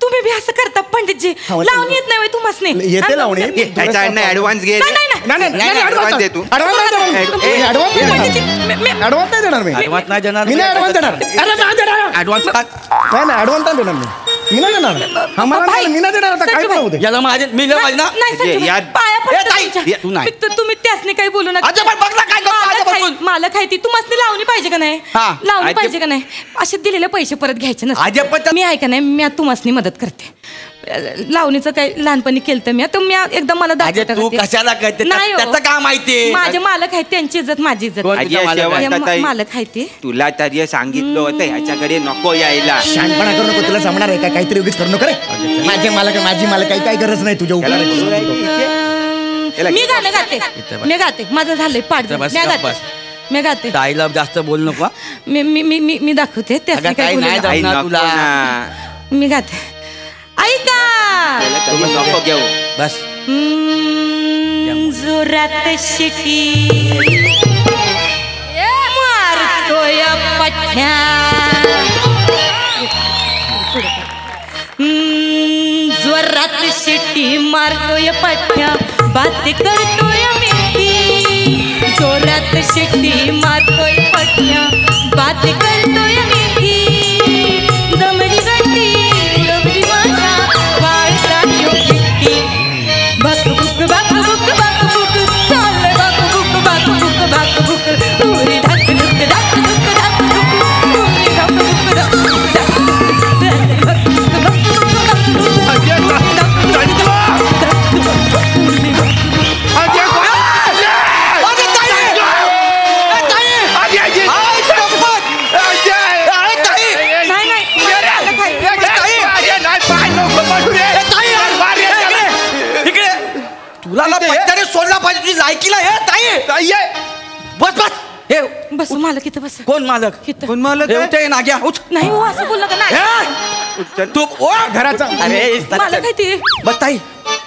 तुम्ही बी असं करता पंडितजी? लावणी येत नाही तुम्हाला येते लावणी. त्याच्याकडनं ऍडव्हान्स घे. ऍडव्हान्स दे तू. ऍडव्हान्स नाही देणार मी. ऍडव्हान्स नाही देणार. मी नाही ऍडव्हान्स देणार. ऍडव्हान्स नाही नाही ऍडव्हान्स नाही देणार मी नाही देणार. आम्हाला नाही, मी नाही देणार. आता काय करू दे. याला माझे मी नाही पाहिजे ना. तू नाही. तुम्ही त्यासनी काही बोलू नका. अच्छा पण बघ ना काय करतो. मला खायती तुम्हाला लावणी पाहिजे का नाही? हा. लावणी पाहिजे का नाही? असे दिलेले पैसे परत घ्यायचे अजय पण मी आहे का नाही, मी तुम्हाला मदत करते. लावणीचं काही लहानपणी केलं मी आता मी एकदा मला दाखवते. तू कशाला करते नाही त्याचं काय माहिती. माझे मालक आहेत त्यांची इज्जत माझी इज्जत. मालक आहे ते. तुला तरी सांगितलं होतं ह्याच्याकडे नको यायला. शहाणपणा करू नको. तुला जमणार आहे का? काहीतरी उगीच करू नको रे. माझी मला काही गरज नाही तुझ्या उपकाराची. मी गाणं गाते. मी गाते. माझं झालंय पाठ. मी गाते. ताईला जास्त बोल नको. मी दाखवते त्यासनी काही बोलू नका. तुला मी गाते. ऐका नको घेऊ बस. जोरात शिटी मारतोय पठ्या. जोरात शिटी मारतोय पठ्या. बात करतोय मिठी. जोरात शिटी मारतोय पठ्या. बात करतोय मिठी. जमली गट्टी उडवली माझ्या वाळसाची चिट्टी. बाकबुक बाकबुक बाकबुक चाललंय बाकबुक बाकबुक बाकबुक. उरी धाकधुक धाकधुक धाकधुक. उरी धाकधुक धाकधुक तुला पत्त्याने सोडला पाहिजे. तुझी लायकीला हे ताई. बस बस. हे बस मालक इथं बस. कोण मालक? कोण मालक ते नाग्या उठ. नाही हो असं बोल नका. नाही तू ओ घराचा अरे मालक आहे ते. बस ताई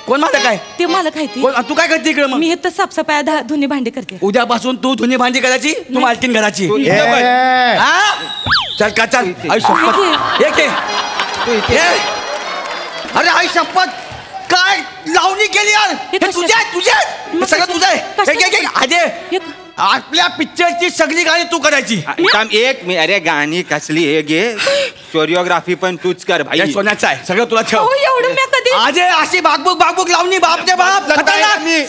कोण मालक आहे? ते मालक आहे ते. कोण तू काय करते इकडे मग? मी इथं साफसफाई धुनी भांडी करते. उद्यापासून तू धुनी भांडी करायची. तू मालकीन घराची. चल का चल. आई शपथ. अरे आई शपथ काय लावणी केली यार. हे तुझ्या सगळं तुझं आहे. अजय आपल्या पिक्चरची सगळी गाणी तू करायची. अरे गाणी कसली हे घे. कोरिओग्राफी पण तूच कर भाई. सोन्याचं आहे सगळं तुला ठेव. एवढं मी कधी अजय अशी बागबुक बागबुक लावणी बाप रे बाप.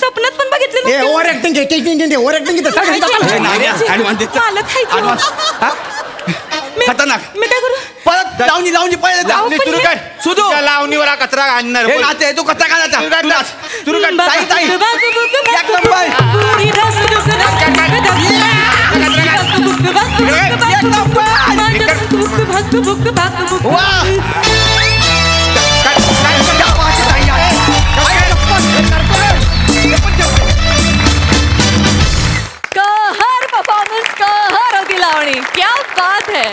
स्वप्नात पण बघितलं. ओव्हर ऍक्टिंग ओव्हर ऍक्टिंग खतरनाक. मी काय करू? परत लावणी लावणी पहिले सुरू कर. सुरू लावणीवर कचरा आणणार. तू कसा काढायचा सुरू कर. ताई ताई एक नंबर. कहर परफॉर्मन्स कहर होती लावणी. क्या बात है.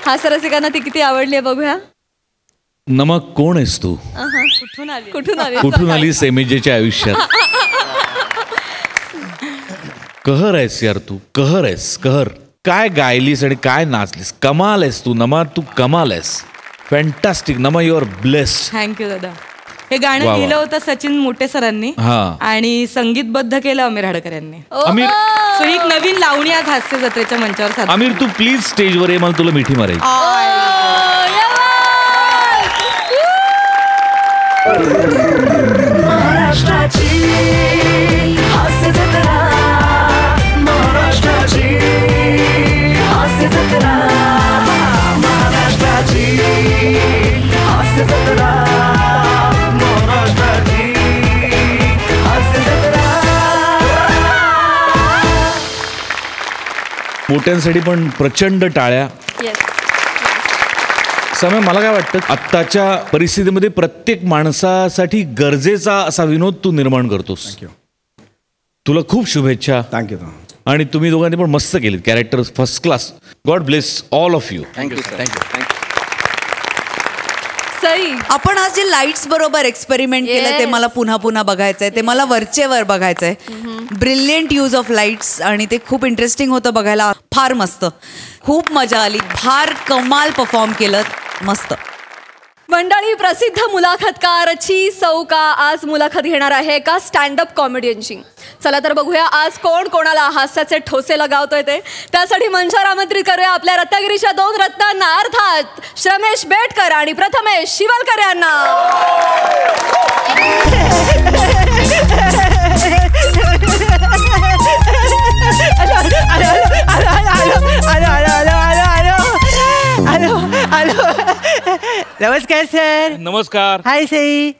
हास्यरसिकांना ती किती आवडली आहे बघूया. नमक कोण आहेस तू? कुठून आली? कुठून आली सेमिजेच्या आयुष्यात? कहर आहेस यार तू. कहर आहेस कहर. काय गायलीस आणि काय नाचलीस. कमाल आहेस तू नमा. तू कमाल आहेस. फॅन्टास्टिक नमा. You R blessed. थँक्यू दादा. हे गाणं वा. लिहिलं होतं सचिन मोटे सरांनी हा. आणि संगीतबद्ध केलं अमीर हाडकर यांनी. आमिर सो ही एक नवीन लावणी आज हास्य जत्रेच्या मंचावर सादर. आमिर तू प्लीज स्टेजवर ये. मला तुला मिठी मारायची. महाराष्ट्राची हास्य जत्रा. महाराष्ट्राची हास्य जत्रा. महाराष्ट्राची हास्य जत्रा. महाराष्ट्राची हास्य जत्रा. मोठ्यांसाठी पण प्रचंड टाळ्या. समय मला काय वाटतं आत्ताच्या परिस्थितीमध्ये प्रत्येक माणसासाठी गरजेचा असा विनोद तू निर्माण करतोस. तुला खूप शुभेच्छा. थँक्यू. आणि तुम्ही दोघांनी पण मस्त केलीत character first class. God bless all of you. Thank you sir. Thank you. आपण आज जे लाईट्स बरोबर एक्सपेरिमेंट केलं ते मला पुन्हा पुन्हा बघायचंय. ते मला वरचेवर बघायचंय. ब्रिलियंट यूज ऑफ लाईट्स आणि ते खूप इंटरेस्टिंग होतं बघायला. फार मस्त, खूप मजा आली. फार कमाल परफॉर्म केलं. मस्त. मंडळी, प्रसिद्ध मुलाखतकारची सौका आज मुलाखत घेणार आहे एका स्टँडअप कॉमेडियनची. चला तर बघूया आज कोण कोणाला हास्याचे ठोसे लगावतोय ते. त्यासाठी मंचावर आमंत्रित करूया आपल्या रत्नागिरीच्या 2 रत्नांना, अर्थात श्रमेश बेटकर आणि प्रथमेश शिवलकर यांना. नमस्कार सर. नमस्कार. हाय सई.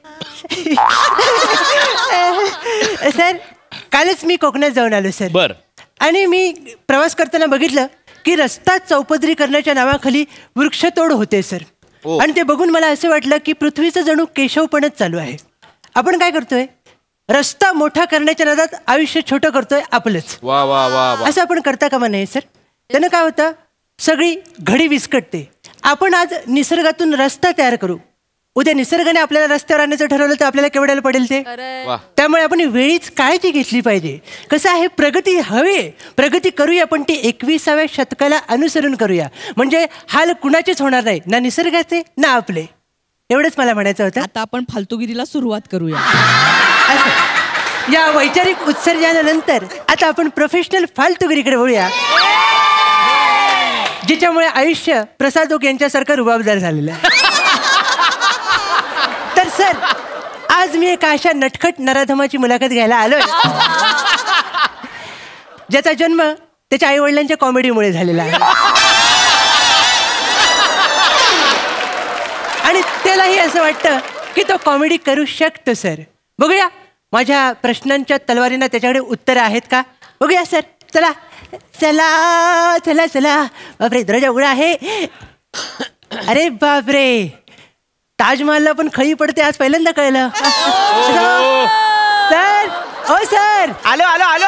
सर, कालच मी कोकणात जाऊन आलो सर. बर. आणि मी प्रवास करताना बघितलं की रस्ता चौपदरीकरणाच्या नावाखाली वृक्षतोड होते सर. आणि ते बघून मला असं वाटलं की पृथ्वीचं जणू केशवपणच चालू आहे. आपण काय करतोय? रस्ता मोठा करण्याच्या नादात आयुष्य छोटं करतोय आपलंच. वा वा वा. असं आपण करता कामा नये सर. त्यानं काय होतं, सगळी घडी विस्कटते. आपण आज निसर्गातून रस्ता तयार करू. उद्या निसर्गाने आपल्याला रस्त्यावर आणण्याचं ठरवलं तर आपल्याला केवढ्याला पडेल ते. त्यामुळे आपण वेळीच काळजी घेतली पाहिजे. कसं आहे, प्रगती हवी, प्रगती करूया, पण ती 21व्या शतकाला अनुसरून करूया. म्हणजे हाल कुणाचेच होणार नाही, ना निसर्गाचे ना आपले. एवढंच मला म्हणायचं होतं. आता आपण फालतूगिरीला सुरुवात करूया. असं या वैचारिक उत्सर्जनानंतर आता आपण प्रोफेशनल फालतूगिरीकडे वळूया, जिच्यामुळे आयुष्य प्रसाद ओक यांच्यासारखं रुबाबदार झालेलं आहे. तर सर, आज मी एका अशा नटखट नराधमाची मुलाखत घ्यायला आलोय ज्याचा जन्म त्याच्या आई वडिलांच्या कॉमेडीमुळे झालेला आहे. आणि त्यालाही असं वाटतं की तो कॉमेडी करू शकतो. सर, बघूया माझ्या प्रश्नांच्या तलवारींना त्याच्याकडे उत्तरं आहेत का. बघूया सर. चला चला चला चला. बापरे, दरवाजा उघडा आहे. अरे बापरे, ताजमहलला पण खळी पडते आज पहिल्यांदा कळलं. सर, हो सर. आलो आलो आलो.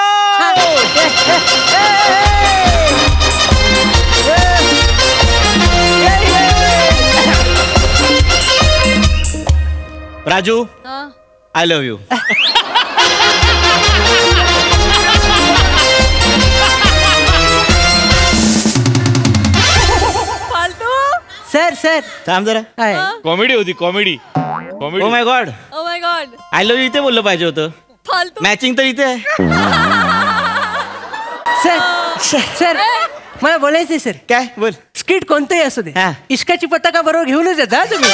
Raju, I love you. Sir sir थांब जरा. कॉमेडी होती. Comedy. Oh my God. Oh my God. I love you इथे बोललं पाहिजे होतं. फालतू. मॅचिंग तर इथे आहे. सर सर, मला बोलायचंय सर. काय बोल. स्किट कोणतंही असू दे, इश्काची पताका बरोबर घेऊनच येता तुम्ही.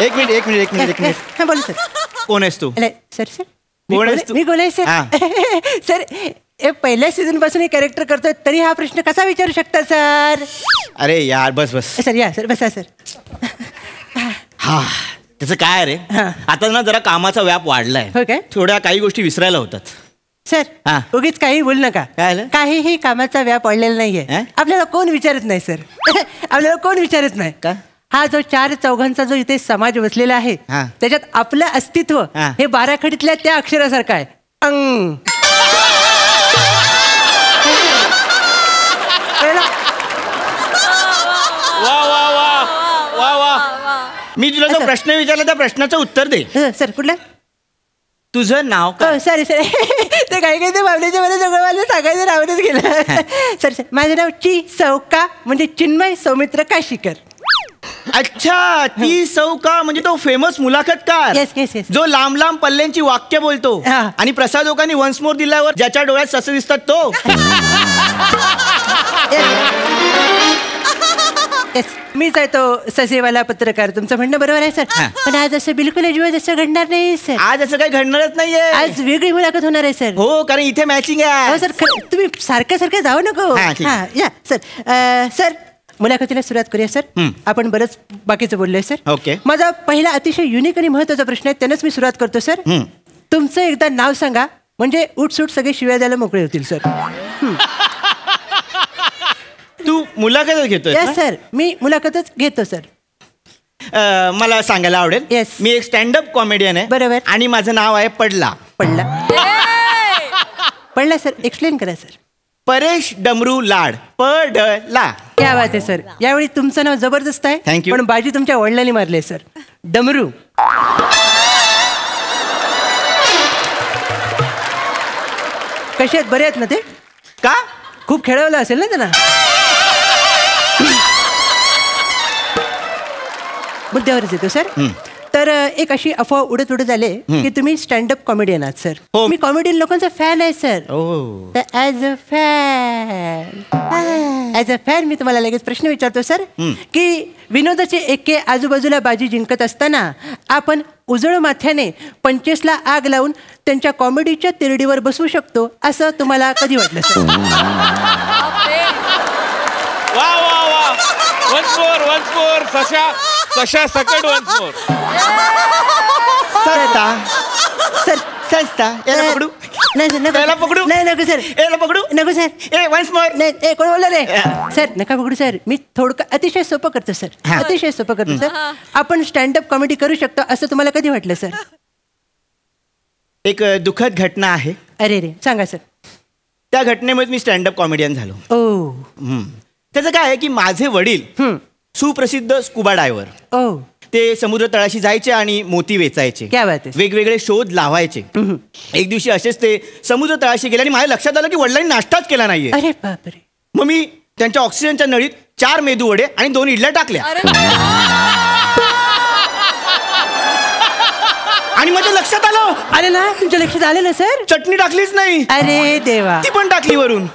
एक मिनिट. हा, बोल सर. कोण आहेस तू? सर सर, कोण आहेस तू? मी बोलाय सर. सर, पहिल्या सीझन पासून हे कॅरेक्टर करतोय तरी हा प्रश्न कसा विचारू शकता सर? अरे यार, बस बस. सर या सर, बसा सर. हा, त्याचं काय रे, आता ना जरा कामाचा व्याप वाढलाय. हो काय? थोड्या काही गोष्टी विसरायला होतात. सर, उगीच काही बोल नका. काहीही कामाचा व्याप वाढलेला नाहीये. आपल्याला कोण विचारत नाही सर. आपल्याला कोण विचारत नाही का. हा जो 4 चौघांचा जो इथे समाज बसलेला आहे त्याच्यात आपलं अस्तित्व हे 12 खडीतल्या त्या अक्षरासारखं आहे. अंग. मी तुला जो प्रश्न विचारला त्या प्रश्नाचं उत्तर दे. सर, कुठलं? तुझं नाव काय? सॉरी सर, ते काही ते बाबल्याच्या मला सगळं मला सांगायचं राहूनच गेलं. सर सर, माझं नाव ची सौका, म्हणजे चिन्मय सौमित्र काशीकर. अच्छा, ती सौका म्हणजे तो फेमस मुलाखतकार. जो लांब लांब पल्ल्यांची वाक्य बोलतो आणि प्रसाद ओकांनी वन्स मोर दिल्यावर ज्याच्या डोळ्यात ससे दिसतात तो. मीच आहे तो ससेवाला पत्रकार. तुमचं म्हणणं बरोबर आहे सर. पण आज असं बिलकुल अजिबात असं घडणार नाही सर. आज असं काही घडणारच नाहीये. आज वेगळी मुलाखत होणार आहे सर. हो, कारण इथे मॅचिंग आहे. सर, तुम्ही सारख्या सारख्या जाऊ नको. या सर. सर, मुलाखतीला सुरुवात करूया सर. आपण बरंच बाकीचं बोललोय सर. ओके. माझा पहिला अतिशय युनिक आणि महत्वाचा प्रश्न आहे, त्यानंच मी सुरुवात करतो सर. तुमचं एकदा नाव सांगा, म्हणजे उठसूट सगळे शिव्या द्यायला मोकळे होतील सर. तू मुलाखतच घेतोय? सर, मी मुलाखतच घेतो सर. मला सांगायला आवडेल, मी एक स्टँडअप कॉमेडियन आहे. बरोबर. आणि माझं नाव आहे पडला. पडला सर. एक्सप्लेन करा सर. परेश डमरू लाड पडला. क्या बात आहे सर. यावेळी तुमचं नाव जबरदस्त आहे. थँक्यू. पण बाजी तुमच्या वडिलांनी मारले सर. डमरू. कसे आहेत, बरे आहेत ना ते? का खूप खेळवलं असेल ना त्यांना. मुद्द्यावरच येतो सर. तर एक अशी अफवा उडत आले की तुम्ही स्टँडअप कॉमेडियन आहात सर. मी कॉमेडियन लोकांचा फॅन आहे सर. तर ॲज अ फॅन मी तुम्हाला लगेच प्रश्न विचारतो सर की विनोदाचे एके आजूबाजूला बाजी जिंकत असताना आपण उजळ माथ्याने पंचेसला आग लावून त्यांच्या कॉमेडीच्या तिरडीवर बसवू शकतो असं तुम्हाला कधी वाटलं सर? वा वा वा. वन्स मोर सशा सकट वन्स मोर. सस्ता याला पकडू. नाही सर नको. याला पकडू. नाही नको सर. याला पकडू. नको सर. ए वन्स मोर. नाही कोण बोललं रे सर. नका पकडू सर. मी थोडं अतिशय सोपं करतो सर. अतिशय सोपं करतो सर. आपण स्टँडअप कॉमेडी करू शकतो असं तुम्हाला कधी वाटलं सर? एक दुःखद घटना आहे. अरे रे सांगा सर. त्या घटनेमुळे मी स्टँडअप कॉमेडियन झालो. त्याचं काय आहे की माझे वडील सुप्रसिद्ध स्कुबा डायव्हर. ते समुद्र तळाशी जायचे आणि मोती वेचायचे. वेगवेगळे शोध लावायचे. एक दिवशी असेच ते समुद्र तळाशी गेले आणि माझ्या लक्षात आलं की वडिलांनी नाश्ताच केला नाहीये. अरे बापरे. मग मी त्यांच्या ऑक्सिजनच्या नळीत 4 मेदू वडे आणि 2 इडल्या टाकल्या. आणि माझ्या लक्षात आलं. अरे ना तुमच्या लक्षात आलं ना सर. चटणी टाकलीच नाही. अरे देवा. ती पण टाकली वरून.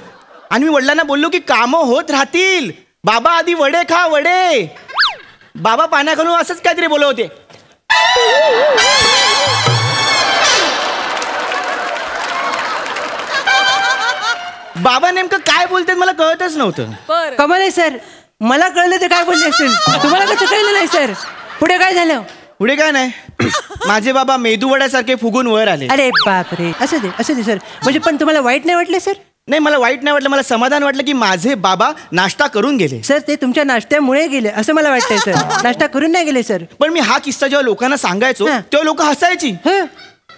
आणि मी वडिलांना बोललो की कामं होत राहतील, बाबा आधी वडे खा वडे. बाबा पाण्याखालून असंच काहीतरी बोलत होते. बाबा नेमकं काय बोलतात मला कळतच नव्हतं. कमाल आहे सर. मला कळलं ते काय बोलले असतील. तुम्हाला कसं कळलं नाही सर? पुढे काय झालं? पुढे काय नाही. माझे बाबा मेदू वड्यासारखे फुगून वर आले. अरे बापरे. असं दे सर. म्हणजे पण तुम्हाला वाईट नाही वाटलं सर? नाही मला वाईट नाही वाटलं. मला समाधान वाटलं की माझे बाबा नाश्ता करून गेले. सर ते तुमच्या नाश्त्यामुळे गेले असं मला वाटतंय सर. नाश्ता करून नाही गेले सर. पण मी हा किस्सा जेव्हा लोकांना सांगायचो तेव्हा लोक हसायची.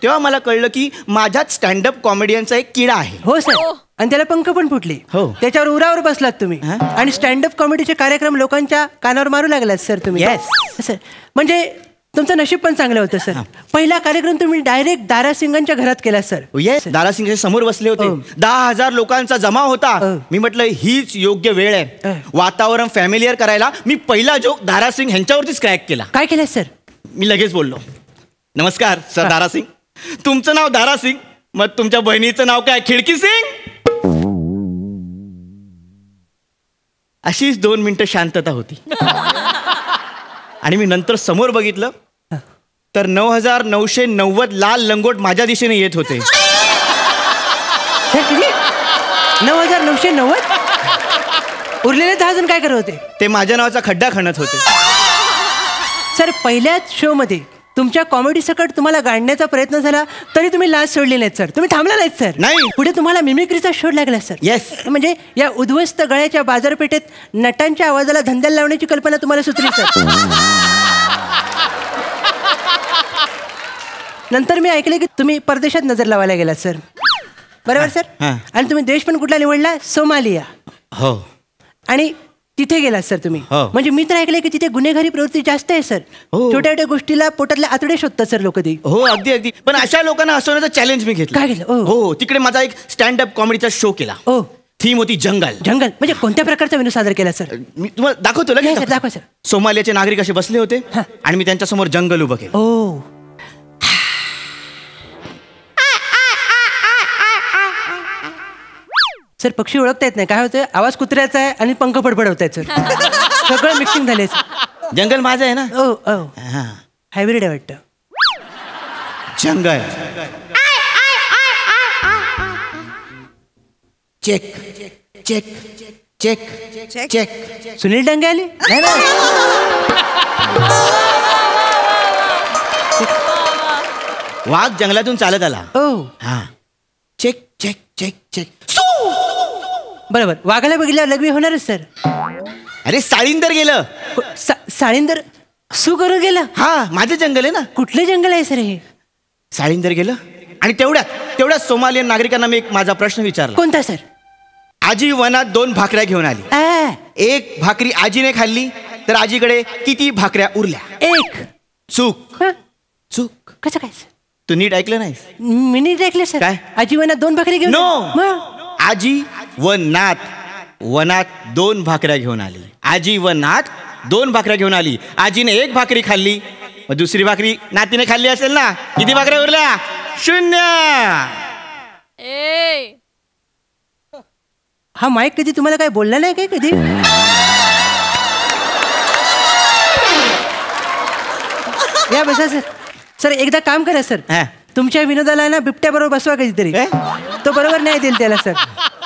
तेव्हा मला कळलं की माझ्यात स्टँडअप कॉमेडियनचा एक किडा आहे. हो सर. आणि त्याला पंख पण फुटले. हो. त्याच्यावर उरावर बसलात तुम्ही आणि स्टँडअप कॉमेडीचे कार्यक्रम लोकांच्या कानावर मारू लागलात सर तुम्ही. सर म्हणजे तुमचं नशीब पण चांगलं होतं सर. पहिला कार्यक्रम तुम्ही डायरेक्ट दारासिंगांच्या घरात केला सर. येस. दारासिंगच्या समोर बसले होते. 10,000 लोकांचा जमाव होता. मी म्हटलं हीच योग्य वेळ आहे वातावरण फॅमिलियर करायला. मी पहिला जोक दारासिंग ह्यांच्यावरतीच क्रॅक केला. काय केलं सर? मी लगेच बोललो, नमस्कार सर दारासिंग. तुमचं नाव दारासिंग, मग तुमच्या बहिणीचं नाव काय खिडकी सिंग? अशीच 2 मिनिटं शांतता होती. आणि मी नंतर समोर बघितलं तर 9,990 लाल लंगोट माझ्या दिशेने येत होते. 9,990? उरलेले 10 जण काय करत होते? ते माझ्या नावाचा खड्डा खणत होते. सर पहिल्याच शो मध्ये तुमच्या कॉमेडी सकट तुम्हाला गाडण्याचा प्रयत्न झाला तरी तुम्ही लाज सोडली नाहीत सर. तुम्ही थांबला नाहीत सर. नाही. पुढे तुम्हाला मिमिक्रीचा शोध लागला सर. येस. म्हणजे या उद्ध्वस्त गळ्याच्या बाजारपेठेत नटांच्या आवाजाला धंद्याला लावण्याची कल्पना तुम्हाला सुचली सर. नंतर मी ऐकले की तुम्ही परदेशात नजर लावायला गेलात सर. बरोबर सर. आणि तुम्ही देश पण कुठला निवडला? सोमालिया. हो. आणि तिथे गेलात सर तुम्ही. म्हणजे मी तर ऐकलंय की तिथे गुन्हेगारी प्रवृत्ती जास्त आहे सर. छोट्या छोट्या गोष्टीला पोटातले आतडे शोधतात सर लोक ते. हो अगदी अगदी. पण अशा लोकांना हसवण्याचं चॅलेंज मी घेतलं. काय केलं? हो तिकडे माझा एक स्टँडअप कॉमेडीचा शो केला. थीम होती जंगल. जंगल म्हणजे कोणत्या प्रकारचा विनोद सादर केला सर? मी तुम्हाला दाखवतो लगेच. दाखवा सर. सोमालियाचे नागरिक असे बसले होते आणि मी त्यांच्या समोर जंगल उभं केलं. सर पक्षी ओळखता येत नाही. काय होतं? आवाज कुत्र्याचा आहे आणि पंख फडफडवतायत सर. सगळं मिक्सिंग झालंय सर. जंगल माझं आहे ना. हायब्रिड आहे वाटतं. जंगल. Check check check check. Sunil Dange आले? वाघ जंगलातून चालत आला. हा. Check check check check. बरोबर. वाघाला बघितल्यावर लघवी होणारच सर. अरे साळींदर गेलं. साळींदर सू करून गेलं? हा माझं जंगल आहे ना. कुठलं जंगल आहे सर हे? साळींदर गेलं आणि तेवढ्याच सोमालियन नागरिकांना मी एक माझा प्रश्न विचारला. कोणता सर? आजी वनात 2 भाकऱ्या घेऊन आली. एक भाकरी आजीने खाल्ली तर आजीकडे किती भाकऱ्या उरल्या? 1. चूक. कसं काय? तू नीट ऐकलं नाहीस? मी नीट ऐकलं सर. काय? आजी वनात 2 भाकरी घेऊन आजी वनात 2 भाकऱ्या घेऊन आली. आजी वनात 2 भाकऱ्या घेऊन आली. आजीने 1 भाकरी खाल्ली, मग दुसरी भाकरी नातीने खाल्ली असेल ना. किती भाकऱ्या उरल्या? 0. हा माईक कधी तुम्हाला काय बोलला नाही काय कधी? या बसा सर. सर एकदा काम करा सर, तुमच्या विनोदाला ना बिबट्या बरोबर बसवा कधीतरी. तो बरोबर नाही देईल त्याला सर.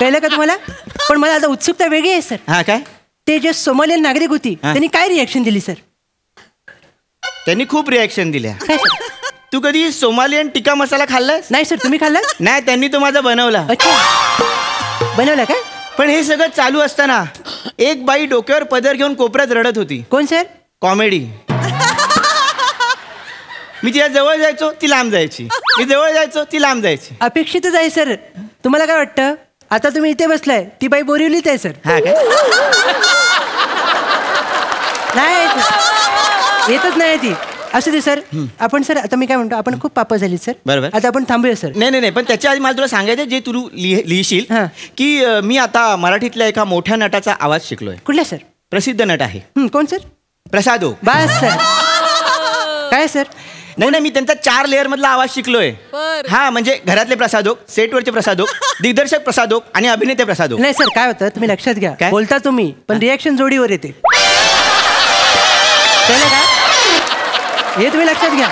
कळलं का तुम्हाला? पण मला आता उत्सुकता वेगळी आहे सर. हा काय? ते जे सोमालियन नागरिक होती त्यांनी काय रिॲक्शन दिली सर? त्यांनी खूप रिॲक्शन दिल्या. तू कधी सोमालियन टिक्का मसाला खाल्लास? नाही सर. तुम्ही खाल्ला? नाही, त्यांनी तो माझा बनवला. बनवला काय? पण हे सगळं चालू असताना एक बाई डोक्यावर पदर घेऊन कोपऱ्यात रडत होती. कोण सर? कॉमेडी. मी तिच्या जवळ जायचो, ती लांब जायची. मी जवळ जायचो, ती लांब जायची. अपेक्षितच आहे सर. तुम्हाला काय वाटतं? आता तुम्ही इथे बसलाय, ती बाई बोरिवलीत आहे सर. हा काय? नाही येतच नाही ती. असू दे सर. आपण सर आता मी काय म्हणतो, आपण खूप पापं झाली सर. बरोबर. आता आपण थांबूया सर. नाही, पण त्याच्या आधी मला तुला सांगायचं जे तू लिहिशील की मी आता मराठीतल्या एका मोठ्या नटाचा आवाज शिकलोय. कुठल्या सर? प्रसिद्ध नट आहे. कोण सर? प्रसादो. बस सर. काय सर? नाही, मी त्यांचा 4 लेअर मधला आवाज शिकलोय. हा, म्हणजे घरातले प्रसादोक, सेटवरचे प्रसादोक, दिग्दर्शक प्रसादोक आणि अभिनेते प्रसादोक. नाही सर, काय होतं तुम्ही लक्षात घ्या. बोलता तुम्ही पण रिॲक्शन जोडीवर येते. कळलं का? हे तुम्ही लक्षात घ्या.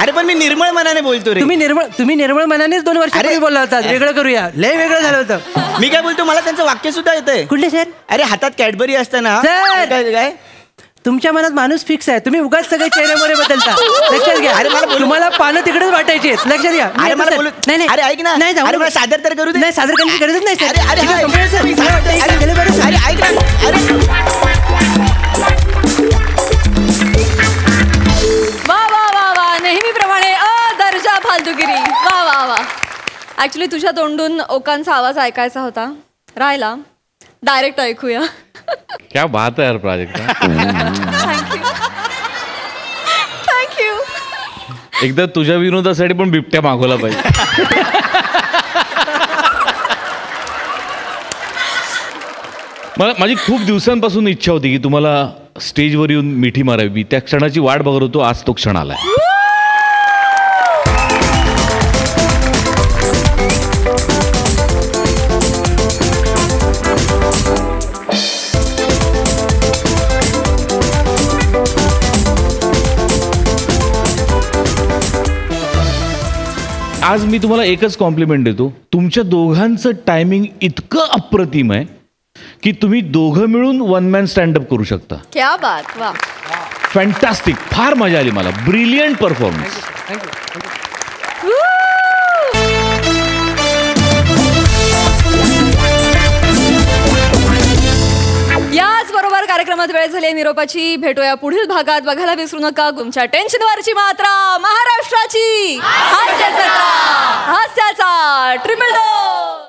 अरे पण मी निर्मळ मनाने बोलतो रे. तुम्ही निर्मळ मनानेच 2 वर्ष बोलला होता. वेगळं करूया. लय वेगळं झालं होतं. मी काय बोलतो, मला त्यांचं वाक्य सुद्धा येतंय. कुठले सर? अरे हातात कॅडबरी असताना काय तुमच्या मनात माणूस फिक्स आहे. तुम्ही उगाच सगळे चेहऱ्यामध्ये बदलता. लक्षात घ्या. अरे मला तुम्हाला पानं तिकडेच वाटायचे. लक्षात घ्या. अरे मला बोलू. नाही, अरे ऐक ना. नाही अरे मला सादर तर करू दे. नाही, सादर करण्याची गरजच नाही सर. अरे ऐक ना. वा नेहमीप्रमाणे दर्जा फालतुगिरी. वा ऍक्च्युली तुझ्या तोंडून ओकांचा आवाज ऐकायचा होता, राहिला. डायरेक्ट ऐकूया. क्या बात है यार प्राजक्ता. थँक्यू. एकदा तुझ्या विनोदासाठी पण बिबट्या मागवला पाहिजे. माझी खूप दिवसांपासून इच्छा होती की तुम्हाला स्टेजवर येऊन मिठी मारावी. त्या क्षणाची वाट बघत होतो. आज तो क्षण आलाय. आज मी तुम्हाला एकच कॉम्प्लिमेंट देतो. तुमच्या दोघांचं टायमिंग इतकं अप्रतिम आहे की तुम्ही दोघं मिळून 1 मॅन स्टँडअप करू शकता. क्या बात. वा फॅन्टॅस्टिक. फार मजा आली मला. Brilliant performance. याच बरोबर कार्यक्रमात वेळ झाली निरोपाची. भेटूया पुढील भागात. बघायला विसरू नका तुमच्या टेन्शनवरची मात्रा, महाराष्ट्राची हास्य जत्रा, हास्याचा ट्रिपल डोस.